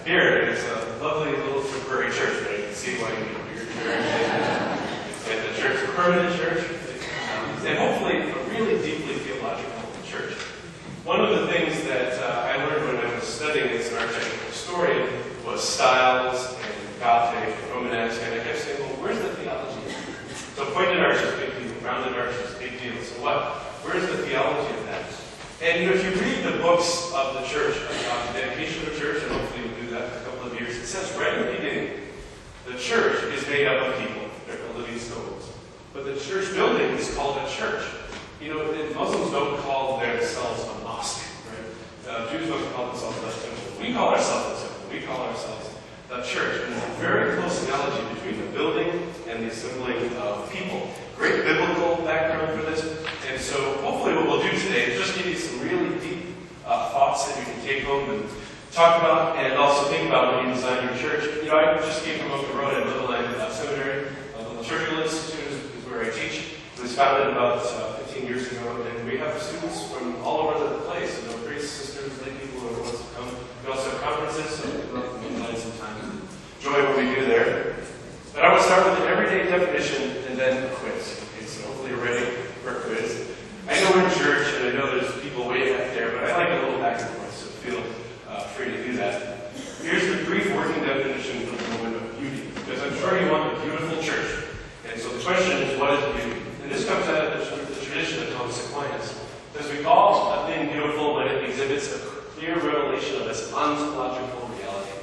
Here is a lovely little temporary church, but you can see why you need your church. And the church, a permanent church, and hopefully a really deeply theological church. One of the things that I learned when I was studying as an architectural historian was styles and Gothic and Romanesque, and I kept saying, well, where's the theology? So pointed arch is a big deal, rounded arch is a big deal. So where's the theology of that? And if you read the books of the church, about the dedication of the church, and hopefully you'll do that in a couple of years, it says right in the beginning, the church is made up of people. They're the living stones. But the church building is called a church. You know, Muslims don't call themselves a mosque, right? Jews don't call themselves a temple. We call ourselves a temple. We call ourselves a church. And there's a very close analogy between the building and the assembling of people. Great biblical background for this. And so hopefully what we'll do today is just give you some really deep thoughts that you can take home and talk about, and also think about when you design your church. You know, I just came from up the road at Little Land Seminary. Little Archirtectural Institute is where I teach. It was founded about 15 years ago, and we have students from all over the place. You know, priests, sisters, lay people who want to come. We also have conferences, so we love to invite some time and enjoy what we do there. But I want to start with an everyday definition and then a quiz. Okay, so hopefully you're ready for a quiz. I know we're in church, and I know there's people way back there, but I like a little back and forth, so feel free to do that. Here's the brief working definition for the moment of beauty, because I'm sure you want a beautiful church. And so the question is, what is beauty? And this comes out of the tradition of Thomas Aquinas. Because we call a thing beautiful when it exhibits a clear revelation of its ontological reality.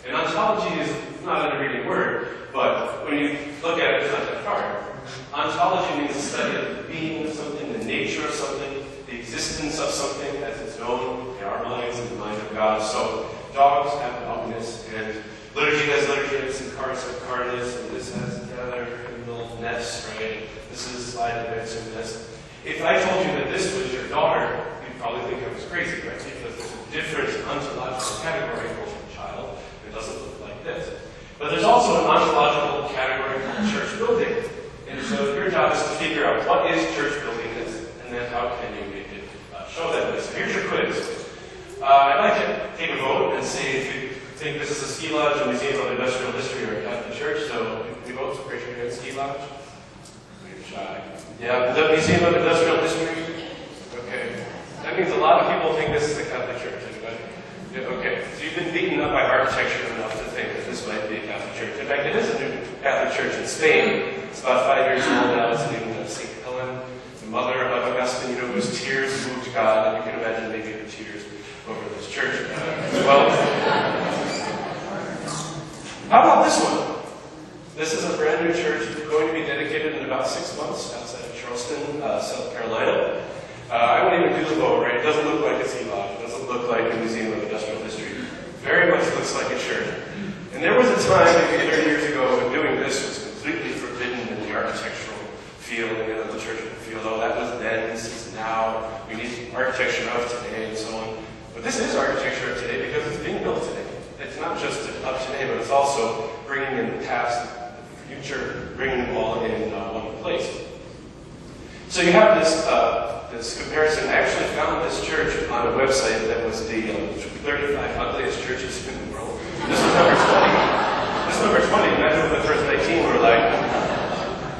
And ontology is not an reading word, but when you look at it, it's not that hard. Ontology means the study of the being of something, the nature of something, the existence of something as it's known in our minds and the mind of God. So dogs have dogness, and liturgy has liturginess, and cards have cardiness, and this has another little nest, right? This is a slide of answer nest. If I told you that this was your daughter, you'd probably think I was crazy, right? Because there's a different ontological category called child. It doesn't look like this. But there's also an ontological category called church building. And so your job is to figure out what is church building and then how can you make it show that way. So here's your quiz. I'd like to take a vote and see if you think this is a ski lodge, a museum of industrial history, or a Catholic church. So if you vote, so raise your hand. Ski lodge? You're shy. Yeah, the Museum of Industrial History? Okay. That means a lot of people think this is a Catholic church. Anybody? Yeah, okay. So you've been beaten up by architecture enough to think that this might be a Catholic church. In fact, it is a new Catholic church in Spain. It's about 5 years old now. It's named St. Helen, the mother of Augustine, you know, whose tears moved God. And you can imagine maybe the tears over this church as well. How about this one? This is a brand new church going to be dedicated in about 6 months outside of Charleston, South Carolina. I wouldn't even do the vote, right? It doesn't look like a ski lodge. It doesn't look like a museum of industrial history. Very much looks like a church. And there was a time, maybe 30 years ago, when doing this was completely forbidden in the architectural field and in the church field. Oh, that was then, this is now. We need architecture of today and so on. But this is architecture of today because it's being built today. It's not just up today, but it's also bringing in the past, the future, bringing them all in one place. So you have this this comparison. I actually found this church on a website that was the 35 ugliest churches in the world. This was number 20. This is number 20. Imagine what the first 19 were like.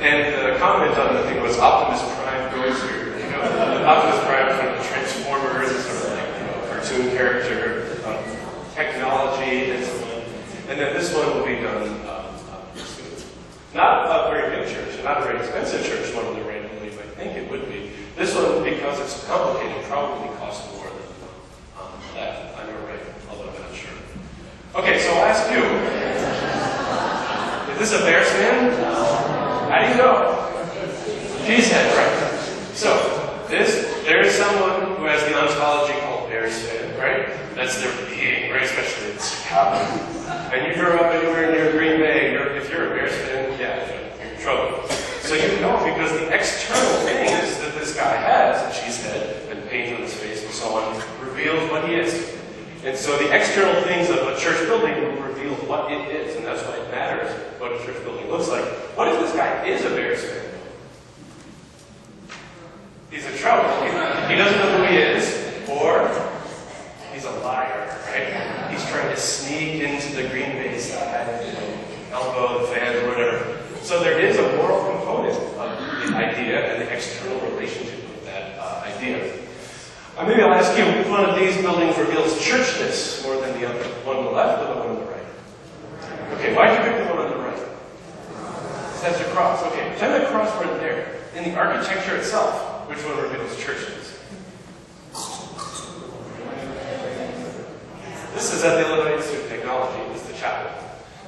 And the comment on the thing was Optimus Prime goes here. You know, Optimus Prime is one of the Transformers, sort of like, you know, cartoon character, technology, and so on. And then this one will be done soon. Not a very big church, not a very expensive church, one of the randomly, but I think it would be. This one, because it's complicated, probably costs more than that. I'm right, although I'm not sure. Okay, so I'll ask you. Is this a Bears fan? How do you know? Cheesehead, right? So, there is someone who has the ontology called Bears fan, right? That's their being, right? Especially in Chicago. And you grew up anywhere near Green Bay, if you're a Bears fan, yeah, you're in trouble. So you know, because the external things that this guy has, a cheesehead and paint on his face and so on, reveals what he is. And so the external things of a church building will reveal what it is, and that's why it matters what a church building looks like. What if this guy is a Bears fan? He's in trouble. He doesn't know who he is, or he's a liar, right? He's trying to sneak sneak into the Green Bay side, elbow the fan or whatever. So there is a moral component of the idea and the external relationship with that idea. Maybe I'll ask you, which one of these buildings reveals churchness more than the other? The one on the left or the one on the right? Okay, why'd you pick the one on the right? That's a cross. Okay, pretend the cross weren't there. In the architecture itself, which one reveals churchness? This is at the Illinois Institute of Technology. This is the chapel.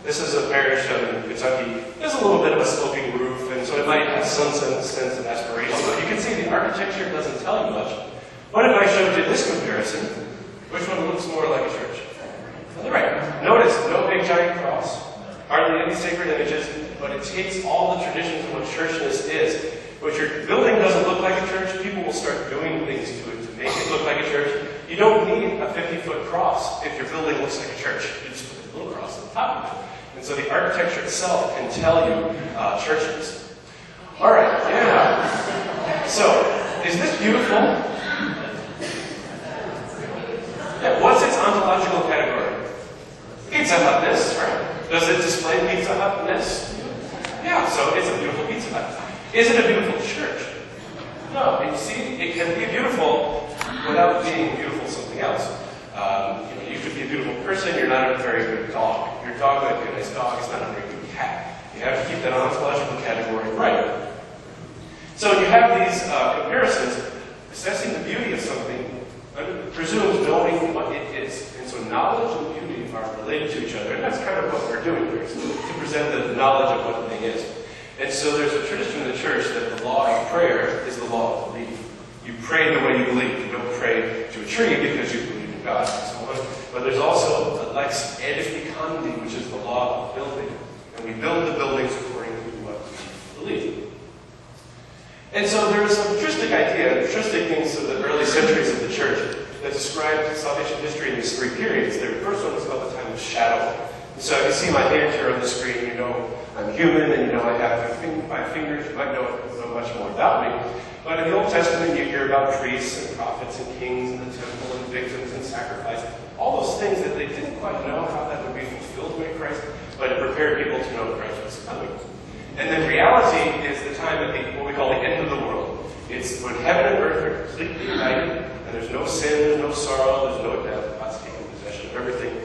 This is a parish in Kentucky. There's a little bit of a sloping roof, and so it might have some sense of aspiration. But you can see the architecture doesn't tell you much. What if I showed you this comparison? Which one looks more like a church? On the right. Notice, no big giant cross, hardly any sacred images, but it takes all the traditions of what churchness is. If your building doesn't look like a church, people will start doing things to it to make it look like a church. You don't need a 50-foot cross if your building looks like a church. You just put a little cross on the top of it. And so the architecture itself can tell you churchness. All right, yeah. So, is this beautiful? Yeah, what's its ontological category? Pizza Hut-ness, right? Does it display Pizza Hut-ness? Yeah, so it's a beautiful Pizza Hut. Is it a beautiful church? No, you see, it can be beautiful without being beautiful something else. You could be a beautiful person, you're not a very good dog. Your dog might be a nice dog, it's not a very good cat. You have to keep that ontological category right. So you have these comparisons, assessing the beauty of something presumes knowing what it is. And so knowledge and beauty are related to each other, and that's kind of what we're doing here, is to present the knowledge of what the thing is. And so there's a tradition in the church that the law of prayer is the law of belief. You pray the way you believe. You don't pray to a tree because you believe in God and so on. But there's also the lex edificandi, which is the law of building. And we build the buildings according to what we believe. And so there is a patristic idea. Patristic means the early centuries of the church that described salvation history in these three periods. The first one was called the time of shadow. And so if you see my hand here on the screen, you know I'm human, and you know I have 5 fingers. You might know much more about me. But in the Old Testament, you hear about priests and prophets and kings and the temple and victims and sacrifice. All those things that they didn't quite know how that would be fulfilled by Christ, but it prepared people to know Christ was coming. And then reality is the time at what we call the end of the world. It's when heaven and earth are completely united, and there's no sin, there's no sorrow, there's no death. God's taking possession of everything.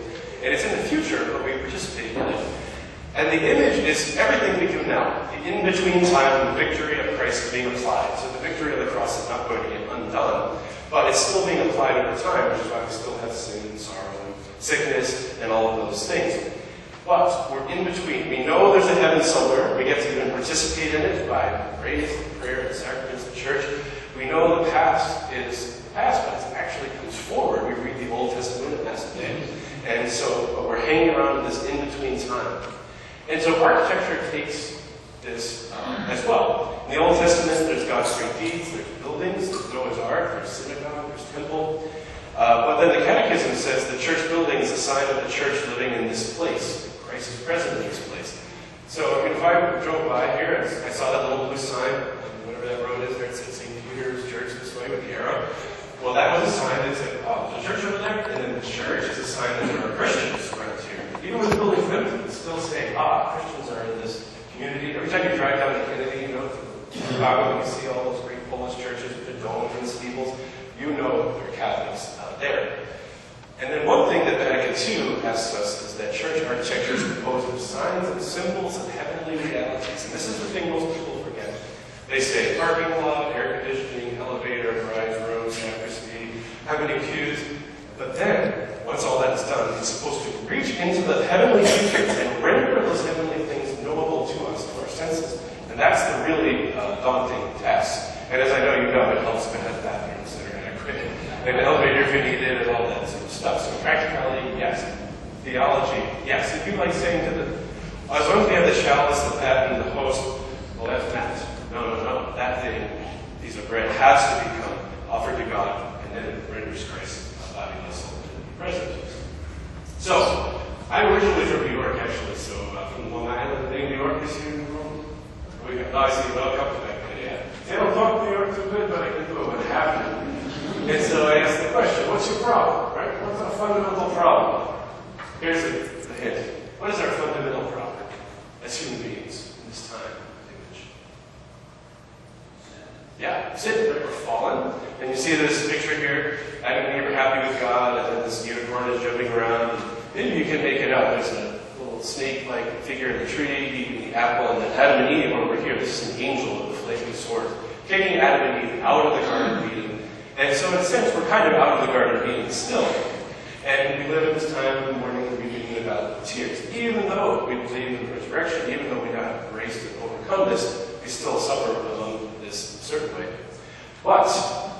And it's in the future, but we participate in it. And the image is everything we do now. The in-between time, the victory of Christ is being applied. So the victory of the cross is not going to get undone, but it's still being applied over time, which is why we still have sin and sorrow and sickness and all of those things. But we're in between. We know there's a heaven somewhere. We get to even participate in it by praise and prayer and sacraments of church. We know the past is the past, but it actually comes forward. We read the Old Testament and Mass today. And so we're hanging around in this in-between time. And so architecture takes this as well. In the Old Testament, there's God's great deeds, there's buildings, there's Noah's Ark, there's synagogue, there's temple. But then the Catechism says the church building is a sign of the church living in this place. Christ is present in this place. So if I drove by here and I saw that little blue sign, whatever that road is there, it said St. Peter's Church this way with the arrow. Well, that was a sign that said, oh, there's a church over there. And then the church is a sign that there are Christians around here. Even when the building's empty, it's still saying, Christians are in this community. Every time you drive down to Kennedy, Chicago, you see all those great Polish churches with the domes and steeples. You know there are Catholics there. And then one thing that Vatican II asks us is that church architecture is composed of signs and symbols of heavenly realities. And this is the thing most people forget. They say parking lot, air conditioning, elevator, bride's room, sacristy, how many pews. But then, once all that is done, it's supposed to reach into the heavenly future and render those heavenly things knowable to us, to our senses. And that's the really daunting task. And as I know you know, it helps to have bathrooms that are adequate, and an elevator if you need it, and all that sort of stuff. So practicality, yes. Theology, yes. It'd be like saying to as long as we have the chalice, the paten, the host, well, that's that. No. That thing, piece of bread, has to become offered to God, and then it renders Christ body and soul to be present. So, I'm originally from New York, actually. So, from Long Island, New York is here in the room. I see, welcome back. Yeah. They don't talk New York too good, but I can do it what happened. And so I asked the question, what's your problem, right? What's a fundamental problem? here's the hint. What is our fundamental problem as human beings in this time image? Yeah, sin. We're fallen. And you see this picture here. Adam and Eve are happy with God, and then this unicorn is jumping around. Maybe you can make it up. There's a little snake-like figure in the tree eating the apple, and then Adam and Eve over here. This is an angel with a flaming sword, taking Adam and Eve out of the Garden of Eden. And so in a sense, we're kind of out of the Garden of Eden still. And we live in this time of mourning and weeping about tears. Even though we believe in the resurrection, even though we have grace to overcome this, we still suffer along this certain way. But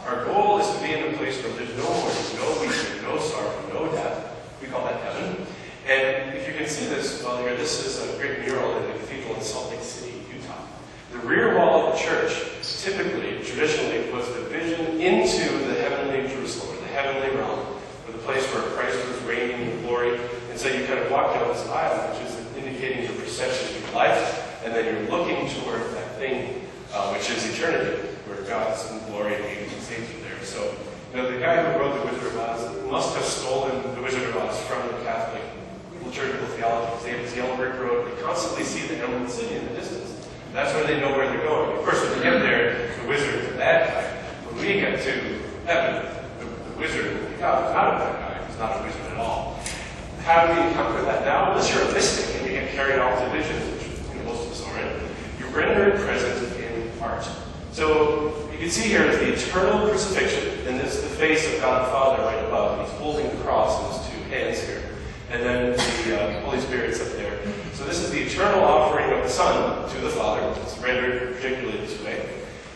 our goal is to be in a place where there's no mourning, no weeping, no sorrow, no death. We call that heaven. And if you can see this well here, this is a great mural in the cathedral in Salt Lake City, Utah. The rear wall of the church, typically, traditionally, was the vision into the heavenly Jerusalem, or the heavenly realm, or the place where Christ was reigning in glory. And so you kind of walk down this aisle, which is indicating your perception of your life, and then you're looking toward that thing, which is eternity, where God's in glory and angels and saints are there. So, the guy who wrote the Wizard of Oz must have stolen the Wizard of Oz from the Catholic liturgical theology. They have this yellow brick road. They constantly see the Emerald City in the distance. That's where they know where they're going. Of course, when they get there, the wizard is a bad guy. When we get to heaven, the wizard will be God. He's not a bad guy. He's not a wizard at all. How do we encounter that now? Unless you're a mystic and you get carried off to visions, which most of us are in, you render it present in art. So you can see here is the eternal crucifixion, and this is the face of God the Father right above. He's holding the cross in his two hands here. And then the Holy Spirit's up there. So this is the eternal offering of the Son to the Father. It's rendered particularly this way.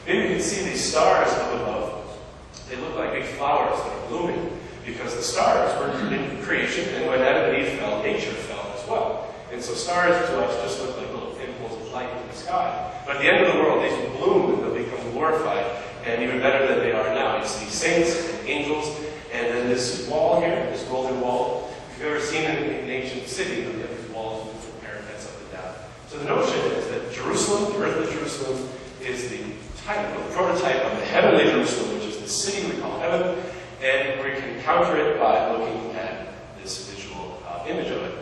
Maybe you can see these stars up above. They look like big flowers that are blooming because the stars were in creation, and when Adam and Eve fell, nature fell as well. And so stars to us just look like little pimples of light in the sky. But at the end of the world, these will bloom and they'll become glorified, and even better than they are now. You see saints and angels, and then this wall here, this golden wall. If you've ever seen it in an ancient city, you have these walls with different parapets up and down. So the notion is that Jerusalem, the earthly Jerusalem, is the type, the prototype of the heavenly Jerusalem, which is the city we call heaven, and we can counter it by looking at this visual image of it.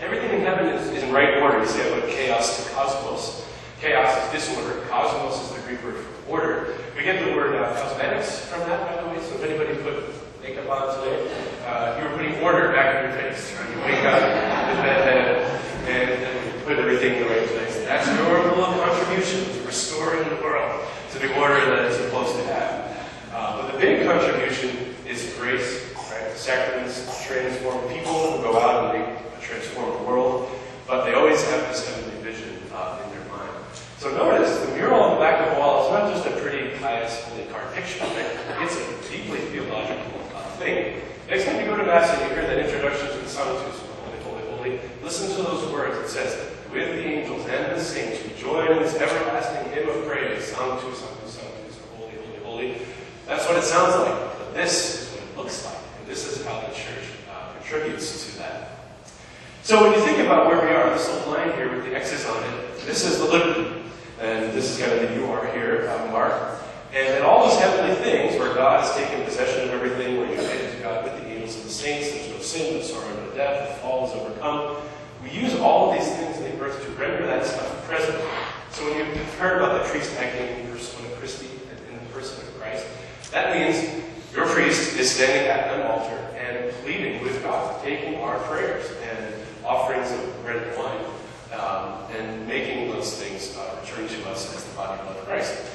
Everything in heaven is in right order. You see, I put chaos to cosmos. Chaos is disorder. Cosmos is the Greek word for order. We get the word cosmetics from that, by the way. So if anybody put makeup on today, you were putting order back in your face. Right? You wake up with that head and put everything in the right place. That's your little contribution to restoring the world to the order that it's supposed to have. But the big contribution is grace. Right? The sacraments transform people who go out and they transform the world, but they always have this heavenly vision in their mind. So notice, the mural on the back of the wall is not just a pretty pious holy card picture. Right? It's a deeply theological thing. Next time you go to Mass and you hear that introduction to the Sanctus, Holy, Holy, Holy, listen to those words. It says, with the angels and the saints, we join in this everlasting hymn of praise, Sanctus, Sanctus, Sanctus, Holy, Holy, Holy. That's what it sounds like, but this is what it looks like, and this is how the Church contributes to that. So when you think about where we are, this little line here with the X's on it, this is the liturgy, and this is kind of the you are here mark. And all those heavenly things, where God has taken possession of everything, where you're united to God with the angels and the saints, there's no sin, no sorrow, no death, the fall is overcome. We use all of these things in the earth to render that stuff present. So when you've heard about the priest acting in persona Christi, in the person of Christ, that means your priest is standing at an altar and pleading with God, taking our prayers and offerings of bread and wine, and making those things return to us as the body and blood of Christ.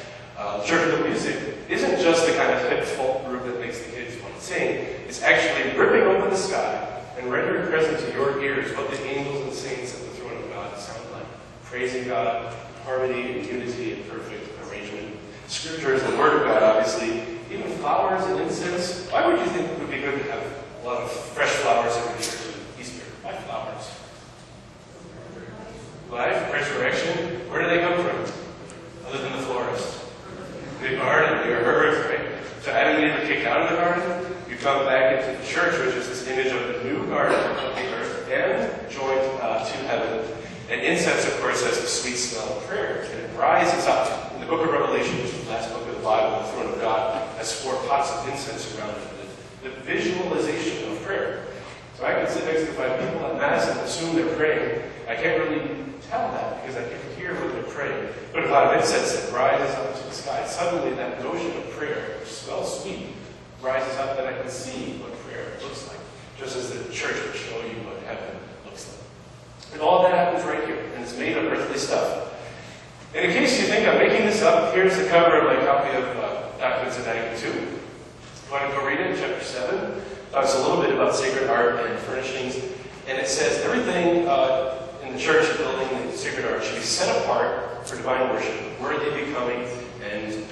Liturgical music isn't just the kind of hip folk group that makes the kids want to sing. It's actually ripping open the sky and rendering present to your ears what the angels and saints at the throne of God sound like. Praising God, harmony and unity and perfect arrangement. Scripture is the Word of God, obviously. Even flowers and incense. Why would you think it would be good to have a lot of fresh flowers every year to Easter? Why flowers? Life, resurrection. Where do they come from? Other than the florist. The garden, the earth, right? So Adam and Eve were kicked out of the garden. You come back into the church, which is this image of the new garden of the earth, and joined to heaven. And incense, of course, has the sweet smell of prayer. And it rises up. In the book of Revelation, which is the last book of the Bible, the throne of God has 4 pots of incense around it. The visualization of prayer. So I can sit next to 5 people at Mass and assume they're praying. I can't really tell that because I can hear what they're praying. But a lot of incense that rises up to the sky, suddenly that notion of prayer, which smells sweet, rises up, and I can see what prayer looks like, just as the church will show you what heaven looks like. And all that happens right here, and it's made of earthly stuff. And in case you think I'm making this up, here's the cover of my copy of Documents of Vatican II. You want to go read it, chapter 7. Talks a little bit about sacred art and furnishings, and it says everything in the church building, the sacred art, should be set apart for divine worship, worthy becoming, and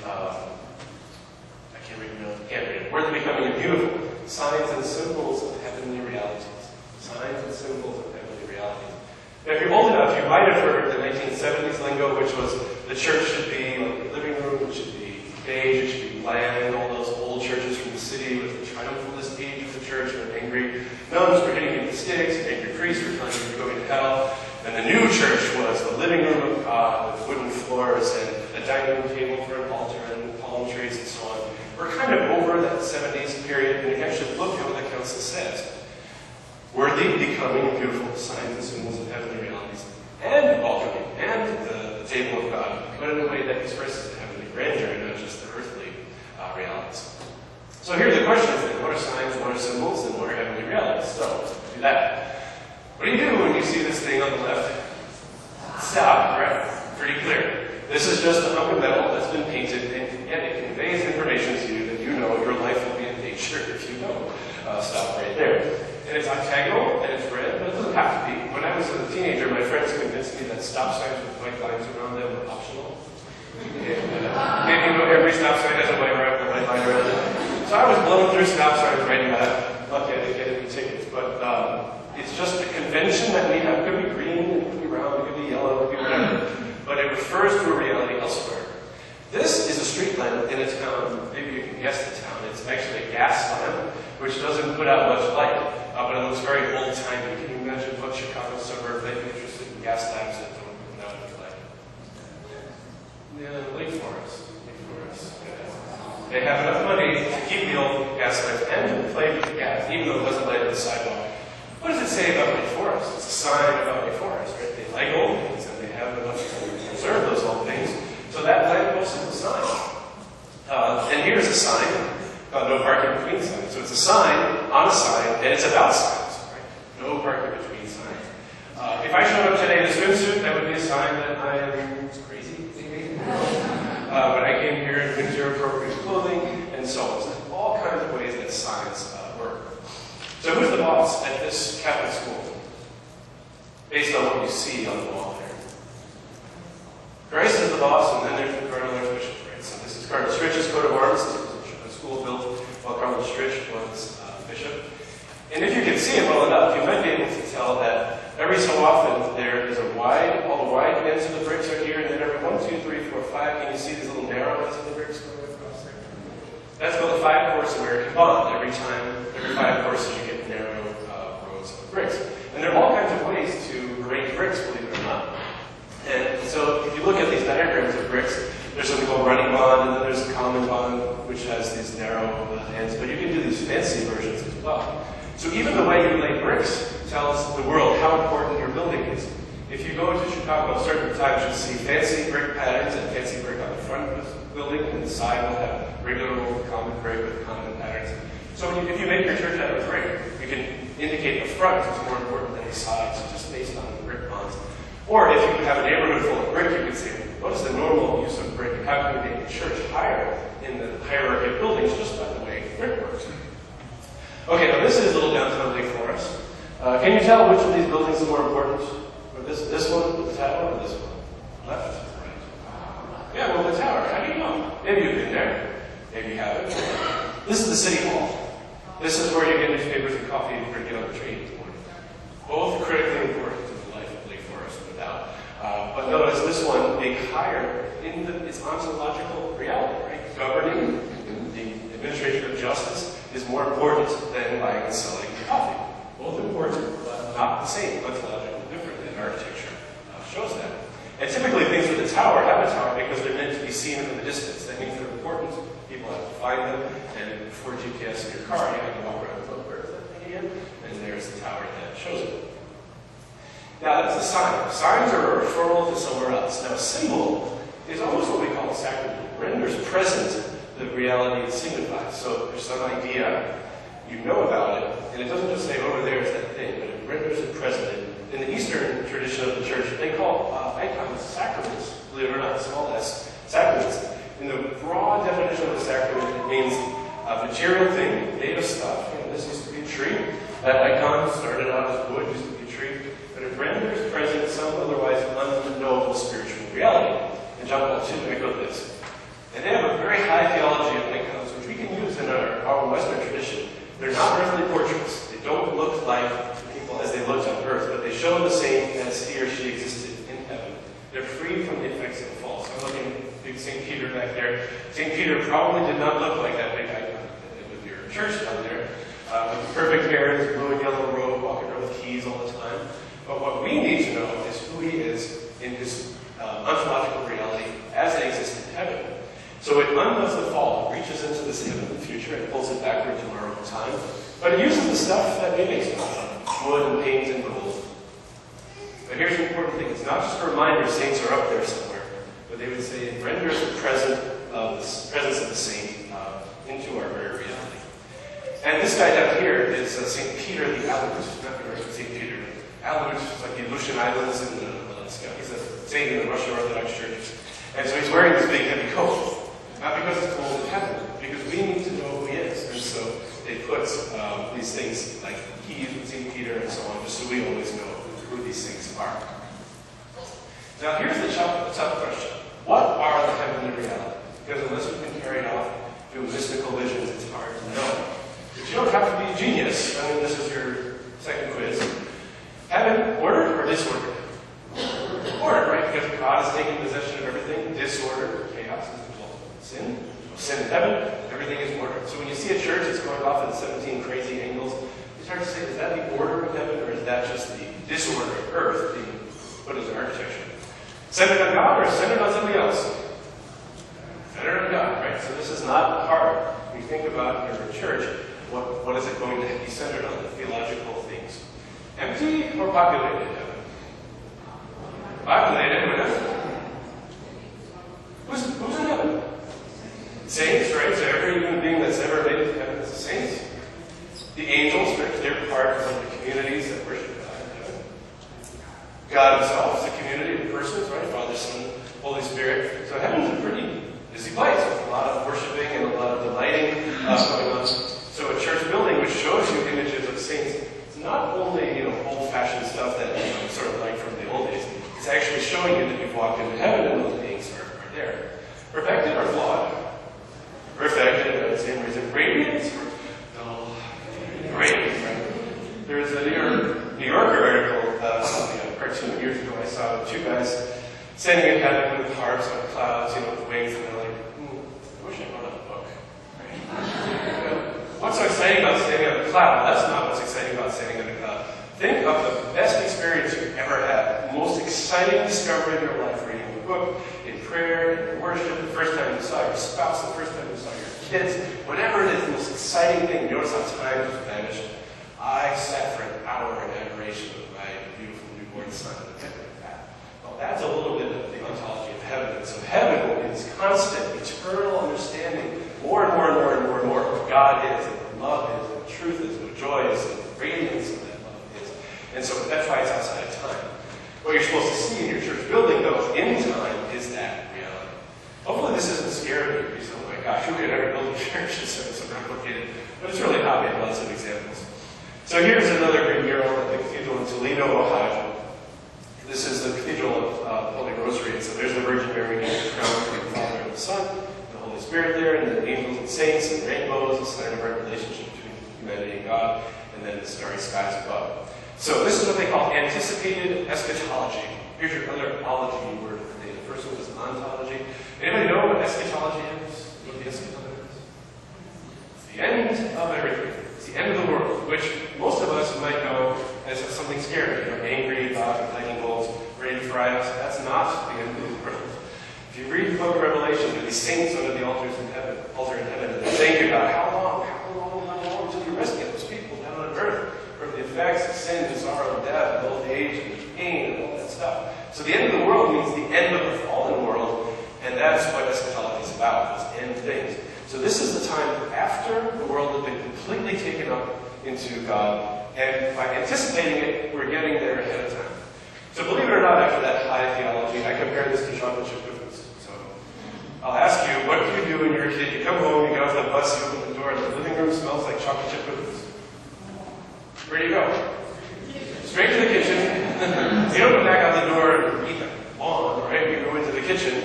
worthy becoming and beautiful, signs and symbols of heavenly realities. Signs and symbols of heavenly realities. Now, if you're old enough, you might have heard the 1970s lingo, which was the church should be like a living room, it should be beige, it should be bland, all those old churches from the city with the triumphalist age of the church and angry nuns were hitting you with sticks, and angry priests were telling you you're going to hell. And the new church was the living room of God with wooden floors and a dining room table for an altar and palm trees and so on. We're kind of over that 70s period, and you can actually look at what the council says. Worthy, becoming, and beautiful signs and symbols of heavenly realities, and altar and the table of God, but in a way that expresses the heavenly grandeur and not just the earthly realities. So here's the question then. What are signs, what are symbols, and what are heavenly realities? So, do that. What do you do when you see this thing on the left? Stop, right? Pretty clear. This is just a hunk of metal that's been painted, and yet it conveys information to you that you know your life will be in danger if you don't. Stop right there. And it's octagonal, and it's red, but it doesn't have to be. When I was a teenager, my friends convinced me that stop signs with white lines around them were optional. Maybe every stop sign has a white line around it. So I was blown through stop signs writing that. Lucky I didn't get any tickets, but it's just a convention that we have. It could be green, it could be round, it could be yellow, it could be whatever. But it refers to a reality elsewhere. This is a street lamp in a town. Maybe you can guess the town. It's actually a gas lamp, which doesn't put out much light, but it looks very old-timey. Can you imagine what Chicago suburb might be interested in gas lamps that don't put out much light? Yeah, Lake Forest. They have enough money to keep the old gas lamps and to play with the gas, even though it doesn't light up the sidewalk. What does it say about Lake Forest? It's a sign about Lake Forest, right? They like old things, and they have enough to conserve those old things. So that lamppost is a sign. And here's a sign called no parking between signs. So it's a sign on a sign, and it's about signs, right? No parking between signs. If I showed up today in a swimsuit, that would be a sign that I am crazy, maybe. But I came here in winter-appropriate clothing, and so on. So there's all kinds of ways that signs work. So who's the boss at this Catholic school? Based on what you see on the wall there. Christ is the boss, and then there's the Cardinal Archbishop, right? So this is Cardinal Strich's coat of arms. This was a school built while Cardinal Strich was bishop. And if you can see it well enough, you might be able to tell that every so often there is all the wide ends of the bricks are here, and then every 1, 2, 3, 4, 5, can you see these little narrow ends of the bricks going across there? That's called the 5-course American bond. Every 5 courses you get narrow rows of bricks. And there are all kinds of ways to arrange bricks, believe it or not. And so if you look at these diagrams of bricks, there's something called running bond, and then there's a common bond, which has these narrow ends. But you can do these fancy versions as well. So even the way you lay bricks tells the world how important your building is. If you go to Chicago at certain times, you'll see fancy brick patterns and fancy brick on the front of the building, and the side will have regular old common brick with common patterns. So if you make your church out of brick, you can indicate the front is more important than the sides, just based on the brick bonds. Or if you have a neighborhood full of brick, you can say, what is the normal use of brick? How can we make the church higher in the hierarchy of buildings just by the way brick works? Okay, now this is little downtown Lake Forest. Can you tell which of these buildings is more important? Or this one with the tower, or this one? Left? Right? Yeah, well, the tower. How do you know? Maybe you've been there. Maybe you haven't. This is the city hall. This is where you get newspapers and coffee and get on the train in the morning. Both critically important to the life of Lake Forest, no doubt. But notice this one being higher in its ontological reality, right? Governing the administration of justice is more important than buying and selling coffee. Both important, but not the same, ontologically different, and architecture shows that. And typically things with a tower have a tower because they're meant to be seen from the distance. That means they're important. People have to find them, and before GPS in your car, you have to walk around and look, where is that thing again? And and there's the tower that shows it. Now, that's the sign. Signs are a referral to somewhere else. Now, a symbol is almost what we call a sacrament. It renders present the reality it signifies. So there's some idea, you know about it, and it doesn't just say, over there is that thing, but it renders it present. In the Eastern tradition of the church, they call icons sacraments, believe it or not, small s, sacraments. In the broad definition of a sacrament, it means a material thing made of stuff. You know, this used to be a tree. That icon started out as wood, used to be a tree. But it renders present some otherwise unknowable spiritual reality. And John Paul II echoed this. And they have a very high theology of icons, which we can use in our Western tradition. They're not earthly portraits. They don't look like people as they looked on earth, but they show the same as he or she existed in heaven. They're free from the effects of the fall. So I'm looking at big St. Peter back there. St. Peter probably did not look like that big icon with your church down there. With perfect hair, his blue and yellow robe, walking around with keys all the time. But what we need to know is who he is in his ontological reality as they exist in heaven. So it undoes the fall, reaches into this heavenly future, and pulls it backward to our own time. But it uses the stuff that we make wood and paint and gold. But here's the important thing. It's not just a reminder saints are up there somewhere, but they would say it renders the presence of the saint into our very reality. And this guy down here is St. Peter the Aleut. Not St. Peter. Aleut is like the Aleutian Islands in Alaska. He's a saint in the Russian Orthodox Church. And so he's wearing this big heavy coat. Not because it's cold in heaven, because we need to know who he is. And so they put these things like keys with St. Peter and so on, just so we always know who these things are. Now here's the tough question. What are the heavenly realities? Because unless we've been carried off through mystical visions, it's hard to know. But you don't have to be a genius. I mean, this is your second quiz. Heaven, ordered or disordered? Ordered, right? Because God is taking possession of everything. Disorder, chaos is the result of sin. Sin in heaven, everything is ordered. So when you see a church that's going off in 17 crazy angles, you start to say, is that the order of heaven, or is that just the disorder of earth being put as architecture? Centered on God or centered on something else? Centered on God, right? So this is not hard. When you think about your church, what is it going to be centered on? The theological things. Empty or populated heaven? Populated with who's in heaven? Saints, right? So every human being that's ever made it to heaven is a saint. The angels, right? They're part of the communities that worship God in heaven. God himself is a community of persons, right? Father, Son, Holy Spirit. So heaven's a pretty busy place with a lot of worshiping and a lot of delighting going on. So a church building which shows you images of saints, it's not only old-fashioned stuff that sort of like from the old days. It's actually showing you that you've walked into heaven and those beings are there. Perfected or flawed? Perfected, for the same reason. Radiant or dull? Radiant, right? There was a New Yorker article, a cartoon years ago I saw two guys standing in heaven with harps on clouds, with wings, and they're like, I wish I wrote a book. Right? What's so exciting about standing on a cloud? That's not what's exciting about standing on a cloud. Think of the best experience you've ever had, the most exciting discovery of your life, reading a book, in prayer, in worship, the first time you saw your spouse, the first time you saw your kids, whatever it is, the most exciting thing. Notice how time just vanished. I sat for an hour in adoration with my beautiful newborn son and kept like that. Well, that's a little bit of the ontology of heaven. And so heaven is constant, eternal understanding, more and more and more and more and more of what God is, and what love is, and what truth is, and what joy is, and the radiance of that love is. And so that's why it's outside of time. What you're supposed to see in your church building, though, in time, is that reality. Hopefully this isn't scary. You say, oh my gosh, who could ever build a church? It's so complicated. But it's really not. We have lots of examples. So here's another great mural at the cathedral in Toledo, Ohio. This is the Cathedral of the Holy Rosary. And so there's the Virgin Mary crowned with the Father and the Son, the Holy Spirit there, and the angels and saints and rainbows, the sign of our relationship between humanity and God, and then the starry skies above. So this is what they call anticipated eschatology. Here's your other ology word of the day. The first one is ontology. Anybody know what eschatology is? What the eschatology is? It's the end of everything. It's the end of the world, which most of us might know as something scary. Angry about lightning bolts ready to fry us. That's not the end of the world. If you read the book of Revelation, there are these saints under the altar in heaven, and they're thinking about how long until you rescue those people down on earth from the effects of sin and sorrow and death and old age and pain and all that stuff. So the end of the world means the end of the fallen world, and that's what eschatology is about, those end things. So this is the time after the world has been completely taken up into God, and by anticipating it, we're getting there ahead of time. So believe it or not, after that high theology, I compare this to chocolate chip cookies. So I'll ask you, what do you do when you're a kid? You come home, you get off the bus, you open the door, and the living room smells like chocolate chip cookies. Where do you go? Straight to the kitchen. You don't go back out the door and eat the lawn, right? You go into the kitchen,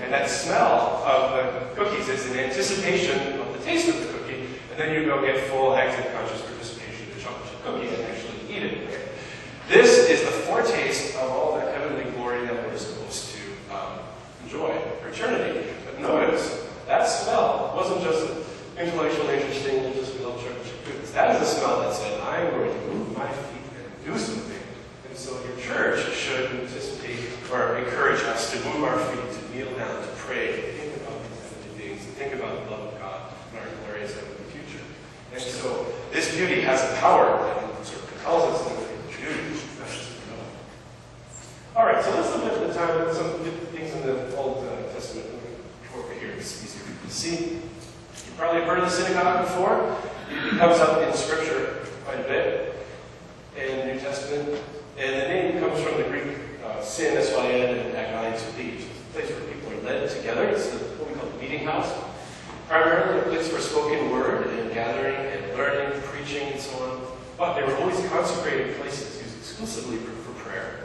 and that smell of the cookies is in anticipation of the taste of the cookie, and then you go get full active conscious participation in the chocolate chip cookie and actually eat it. Right? This is the foretaste of all that heavenly glory that we're supposed to enjoy for eternity. But notice, that smell wasn't just intellectually interesting, we'll just smell chocolate chip cookies. That is the smell that said, I'm going to move my feet and do something. And so your church should anticipate or encourage us to move our feet, to kneel down, to pray, to think about these heavenly things, to think about the love of God and our glorious heavenly future. And so this beauty has a power that sort of compels us into beauty. All right, so let's look at the time of some things in the Old Testament over here. It's easier to see. You've probably heard of the synagogue before. It comes up in Scripture quite a bit in the New Testament. And the name comes from the Greek sin, S-Y-N, and agon, to lead. It's a place where people are led together. It's what we call the meeting house. Primarily a place for spoken word and gathering and learning, preaching, and so on. But they were always consecrated places used exclusively for prayer.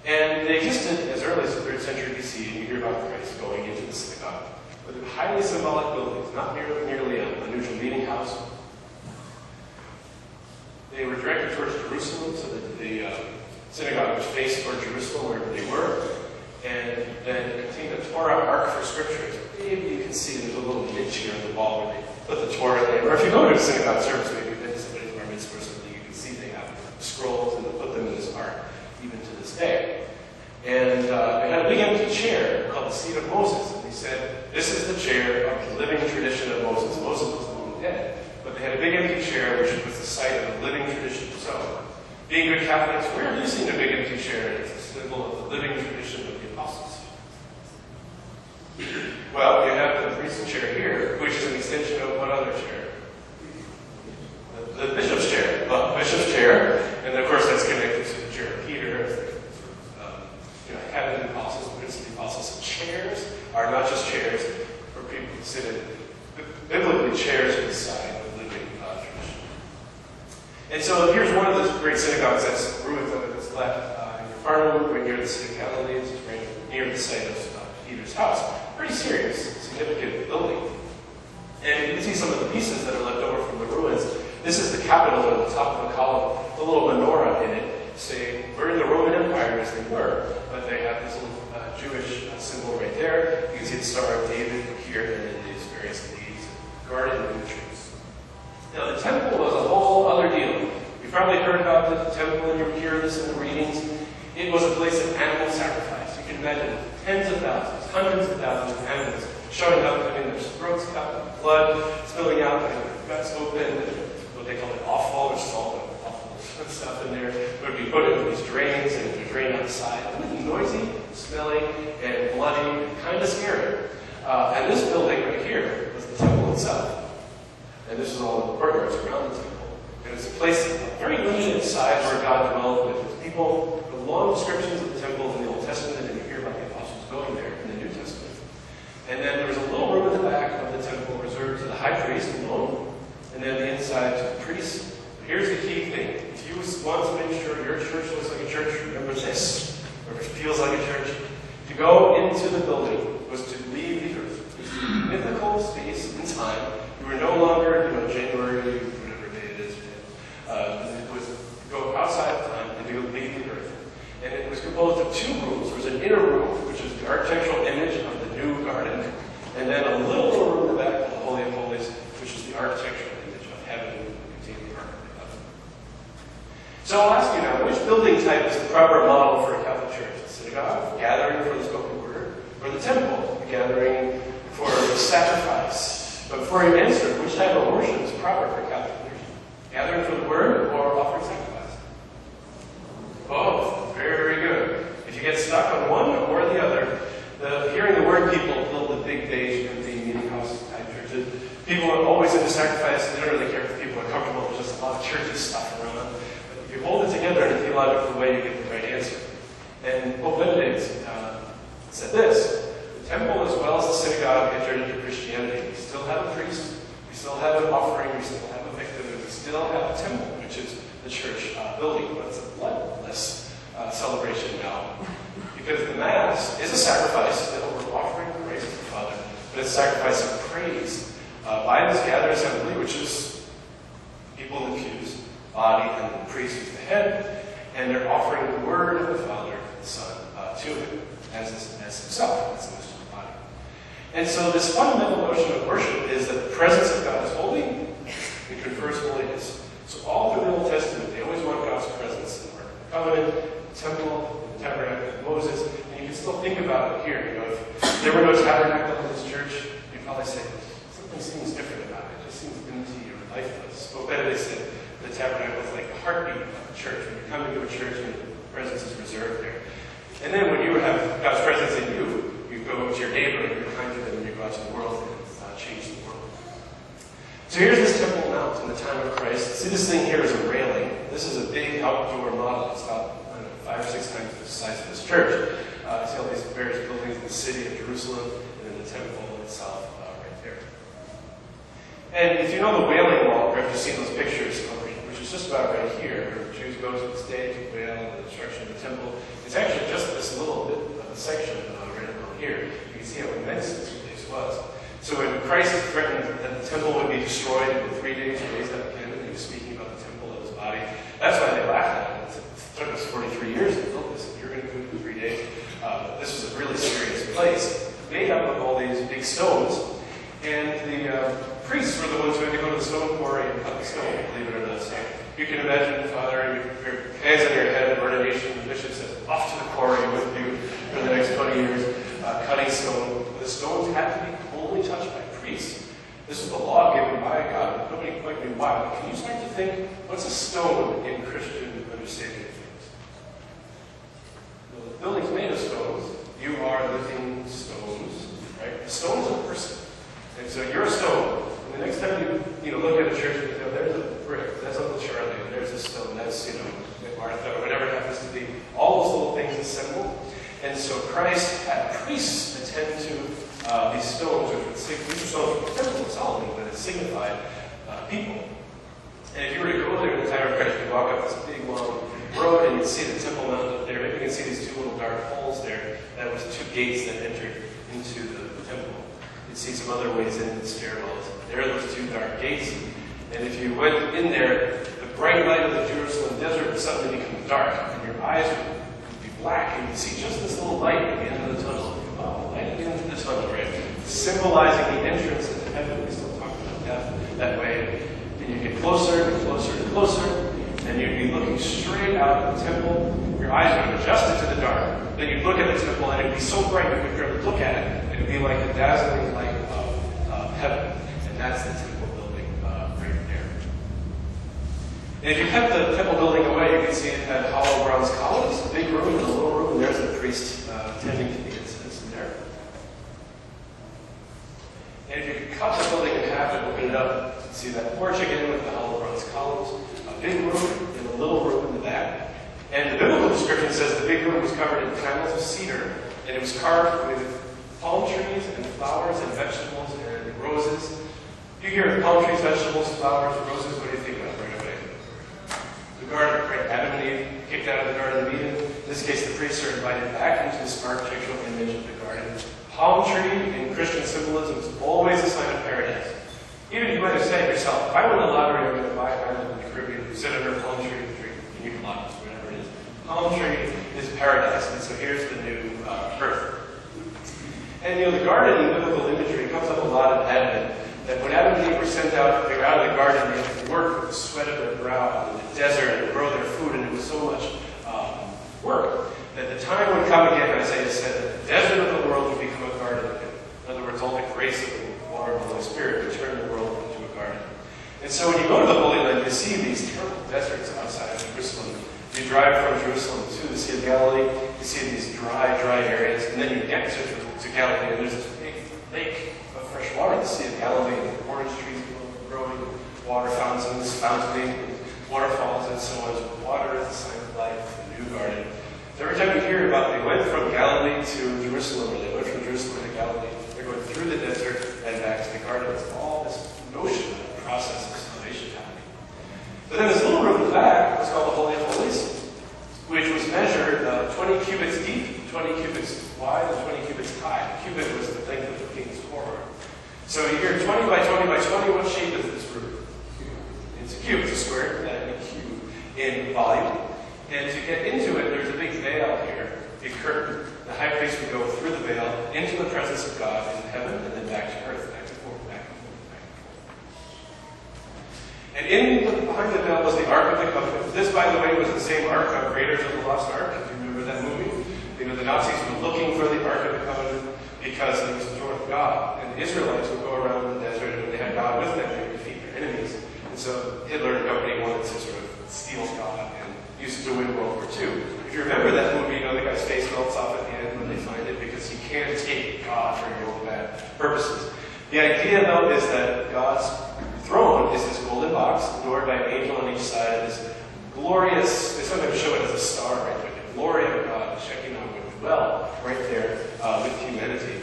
And they existed as early as the 3rd century BC, and you hear about Christ going into the synagogue. But they're highly symbolic buildings, not merely an unusual meeting house. They were directed towards Jerusalem, so that the synagogue was faced toward Jerusalem, wherever they were. And then it contained a Torah ark for scriptures. Maybe you can see there's a little niche here on the wall where they put the Torah there. Or if you go to a synagogue service, maybe you've been to somebody's bar mitzvah or something, you can see they have scrolls and they put them in this ark, even to this day. And they had a big empty chair called the seat of Moses. And they said, this is the chair of the living tradition of Moses. Moses was long dead. But they had a big empty chair, which was the site of the living tradition. So, being good Catholics, where have you seen a big empty chair? It's a symbol of the living tradition of the apostles. Well, you have the priest's chair here, which is an extension of what other chair? The bishop's chair. Well, bishop's chair, and of course that's connected to the chair of Peter. Having the apostles, the prince of the apostles. So chairs are not just chairs for people to sit in. Biblically, chairs are the sign of living tradition. And so here's one of those great synagogues that's ruins of it that's left in Capernaum, right near the Sea of Galilee. It's right near the site of Peter's house. Pretty serious, significant building. And you can see some of the pieces that are left over from the ruins. This is the capitol at the top of the column, a little menorah in it, saying we're in the Roman Empire as they were, but they have this little Jewish symbol right there. You can see the Star of David here, and then these various leaves guarded in the trees. Now the temple was a whole other deal. You've probably heard about the temple, and you hear this in the readings. It was a place of animal sacrifice. You can imagine tens of thousands, hundreds of thousands of animals showing up, having their throats cut, and blood spilling out, having their guts open, and what they call an offal, which is all the and stuff in there. It would be put into these drains, and it would drain outside. It would be noisy, smelly, and bloody, and kind of scary. And this building right here was the temple itself. And this is all the courtyards around the temple. And it's a place of very limited size where God dwelled with his people. The long descriptions of the temple in the Old Testament, and you hear about the apostles going there in the New Testament. And then there was a little room in the back of the temple reserved to the high priest alone, and then the inside to the priests. Here's the key thing. If you want to make sure your church looks like a church, remember this, or if it feels like a church. To go into the building was to leave the earth. It was a mythical space and time. You were no longer, January, whatever day it is. It was to go outside of time and to go leave the earth. And it was composed of two rooms. There was an inner room, which is the architectural image of the new garden, and then a little room in the back called the Holy of Holies, which is the architectural image of heaven. So I'll ask you now, which building type is the proper model for a Catholic church? The synagogue, gathering for the spoken word, or the temple, gathering for the sacrifice? But before you answer, which type of worship is proper for a Catholic church? Gathering for the word or offering sacrifice? Both. Very, very good. If you get stuck on one or the other, hearing the word people build the big beige empty meeting house type churches. People are always into sacrifice. They don't really care if people are comfortable. There's just a lot of churches stuff around. But if you hold it together in a theological way, you get the right answer. And Pope Benedict said this: the temple, as well as the synagogue, entered into Christianity. We still have a priest, we still have an offering, we still have a victim, and we still have a temple, which is the church building. But it's a bloodless celebration now. Because the Mass is a sacrifice that we're offering praise to the Father, but it's a sacrifice of praise by this gathered assembly, which is people in the pews, body, and the priest is the head, and they're offering the word of the Father and the Son to him as himself, as the mystical body. And so this fundamental notion of worship is that the presence of God is holy, it confers holiness. So all through the Old Testament, they always want God's presence in the Ark of the Covenant, the temple, the tabernacle of Moses, and you can still think about it here. You know, if there were no tabernacle in this church, you'd probably say, something seems different about it. It just seems empty or lifeless. Pope Benedict said the tabernacle is like the heartbeat of the church. When you come into a church, and the presence is reserved there. And then when you have God's presence in you, you go to your neighbor and you're kind to them and you go out to the world and change the world. So here's this Temple Mount in the time of Christ. See, this thing here is a railing. This is a big outdoor model. It's about 5 or 6 times the size of this church. You see all these various buildings in the city of Jerusalem, and then the temple itself right there. And if you know the Wailing Wall, perhaps you've seen those pictures, which is just about right here, where the Jews go to the stage to wail the destruction of the temple. It's actually just this little bit of a section right around here. You can see how immense this place was. So when Christ threatened that the temple would be destroyed in 3 days, he raised up again, and he was speaking about the temple of his body. That's why they laughed at it. It took us 43 years to build this, and you're going to do it in 3 days. This was a really serious place, made up of all these big stones, and the priests were the ones who had to go to the stone quarry and cut the stone, believe it or not. So you can imagine, Father, your hands on your head, ordination, the bishop says, off to the quarry with you for the next 20 years, cutting stone. The stones had to be only touched by priests. This was the law given by God, but nobody quite knew why. But can you start to think, what's a stone in Christian understanding of things? Well, the building's made of stones. You are living stones, right? A stone is a person. And so you're a stone. And the next time you look at a church, you know, there's a brick, that's Uncle Charlie, there's a stone, that's, Martha, or whatever it happens to be. All those little things assemble. And so Christ had priests attend to these stones, these are stones from the Temple of Solomon, but it signified people. And if you were to go there in the time of Christ, you'd walk up this big long road and you'd see the Temple Mount up there. Maybe you can see these 2 little dark holes there. That was 2 gates that entered into the temple. You'd see some other ways in the stairwells. There are those 2 dark gates. And if you went in there, the bright light of the Jerusalem desert would suddenly become dark, and your eyes would be black, and you'd see just this little light at the end of the tunnel. Oh, light at the end of the tunnel, right? Symbolizing the entrance into heaven. We still talk about death that way. And you get closer and closer and closer, and you'd be looking straight out at the temple. Your eyes would adjust into the dark. Then you'd look at the temple, and it'd be so bright you could barely look at it. It'd be like the dazzling light of heaven. And that's the temple building right there. And if you kept the temple building away, you can see it had hollow bronze columns, a big room and a little room, and there's the priest tending to the incense in there. And if you could cut the building in half and open it up, you can see that porch again with the hollow bronze columns, a big room and a little room in the back. And the biblical description says the big room was covered in panels of cedar, and it was carved with palm trees and flowers and vegetables and roses. You hear palm trees, vegetables, flowers, roses, what do you think of right away? The garden, right? Adam and Eve kicked out of the Garden of Eden. In this case, the priests are invited back into this architectural image of the garden. Palm tree in Christian symbolism is always a sign of paradise. Even if you might have said yourself, if I win the lottery, I'm going to buy an island in the Caribbean, sit under a palm tree and drink lots, whatever it is. Palm tree is paradise, and so here's the new earth. And the garden in biblical imagery comes up a lot in Advent. That when Adam and Eve were sent out, they were out of the garden, they had to work with the sweat of their brow in the desert and grow their food, and it was so much work that the time would come again, Isaiah said, that the desert of the world would become a garden again. In other words, all the grace of the water of the Holy Spirit would turn the world into a garden. And so when you go to the Holy Land, you see these terrible deserts outside of Jerusalem. You drive from Jerusalem to the Sea of Galilee, you see these dry areas, and then you get to Galilee, and there's this big lake of fresh water, the Sea of Galilee, and orange trees growing, water fountains, fountaining, waterfalls, and so on. Water is the sign of life, the new garden. So every time you hear about they went from Galilee to Jerusalem, or they went from Jerusalem to Galilee, they're going through the desert and back to the garden. It's all this notion of the process of salvation happening. But then this little room in the back was called the Holy of Holies, which was measured 20 cubits deep, 20 cubits wide, and 20 cubits high. A cubit was the length of the king's forearm. So you hear 20 by 20 by 20, what shape is this room? It's a cube, it's a square, and a cube in volume. And to get into it, there's a big veil here, a curtain. The high priest would go through the veil into the presence of God in heaven, and then back to earth, back and forth, back and forth, back and forth. And behind the veil was the Ark of the Covenant. This, by the way, was the same Ark of Raiders of the Lost Ark, if you remember that movie. You know, the Nazis were looking for the Ark of the Covenant because it was the throne of God. And the Israelites would go around the desert, and when they had God with them, they would defeat their enemies. And so Hitler and company wanted to sort of steal God and use it to win World War II. If you remember that movie, you know the guy's face melts off at the end when they find it because he can't take God for your own bad purposes. The idea, though, is that God's throne is this golden box, adored by an angel on each side, this glorious, they sometimes show it as a star right there, the glory of God, checking out would dwell right there with humanity.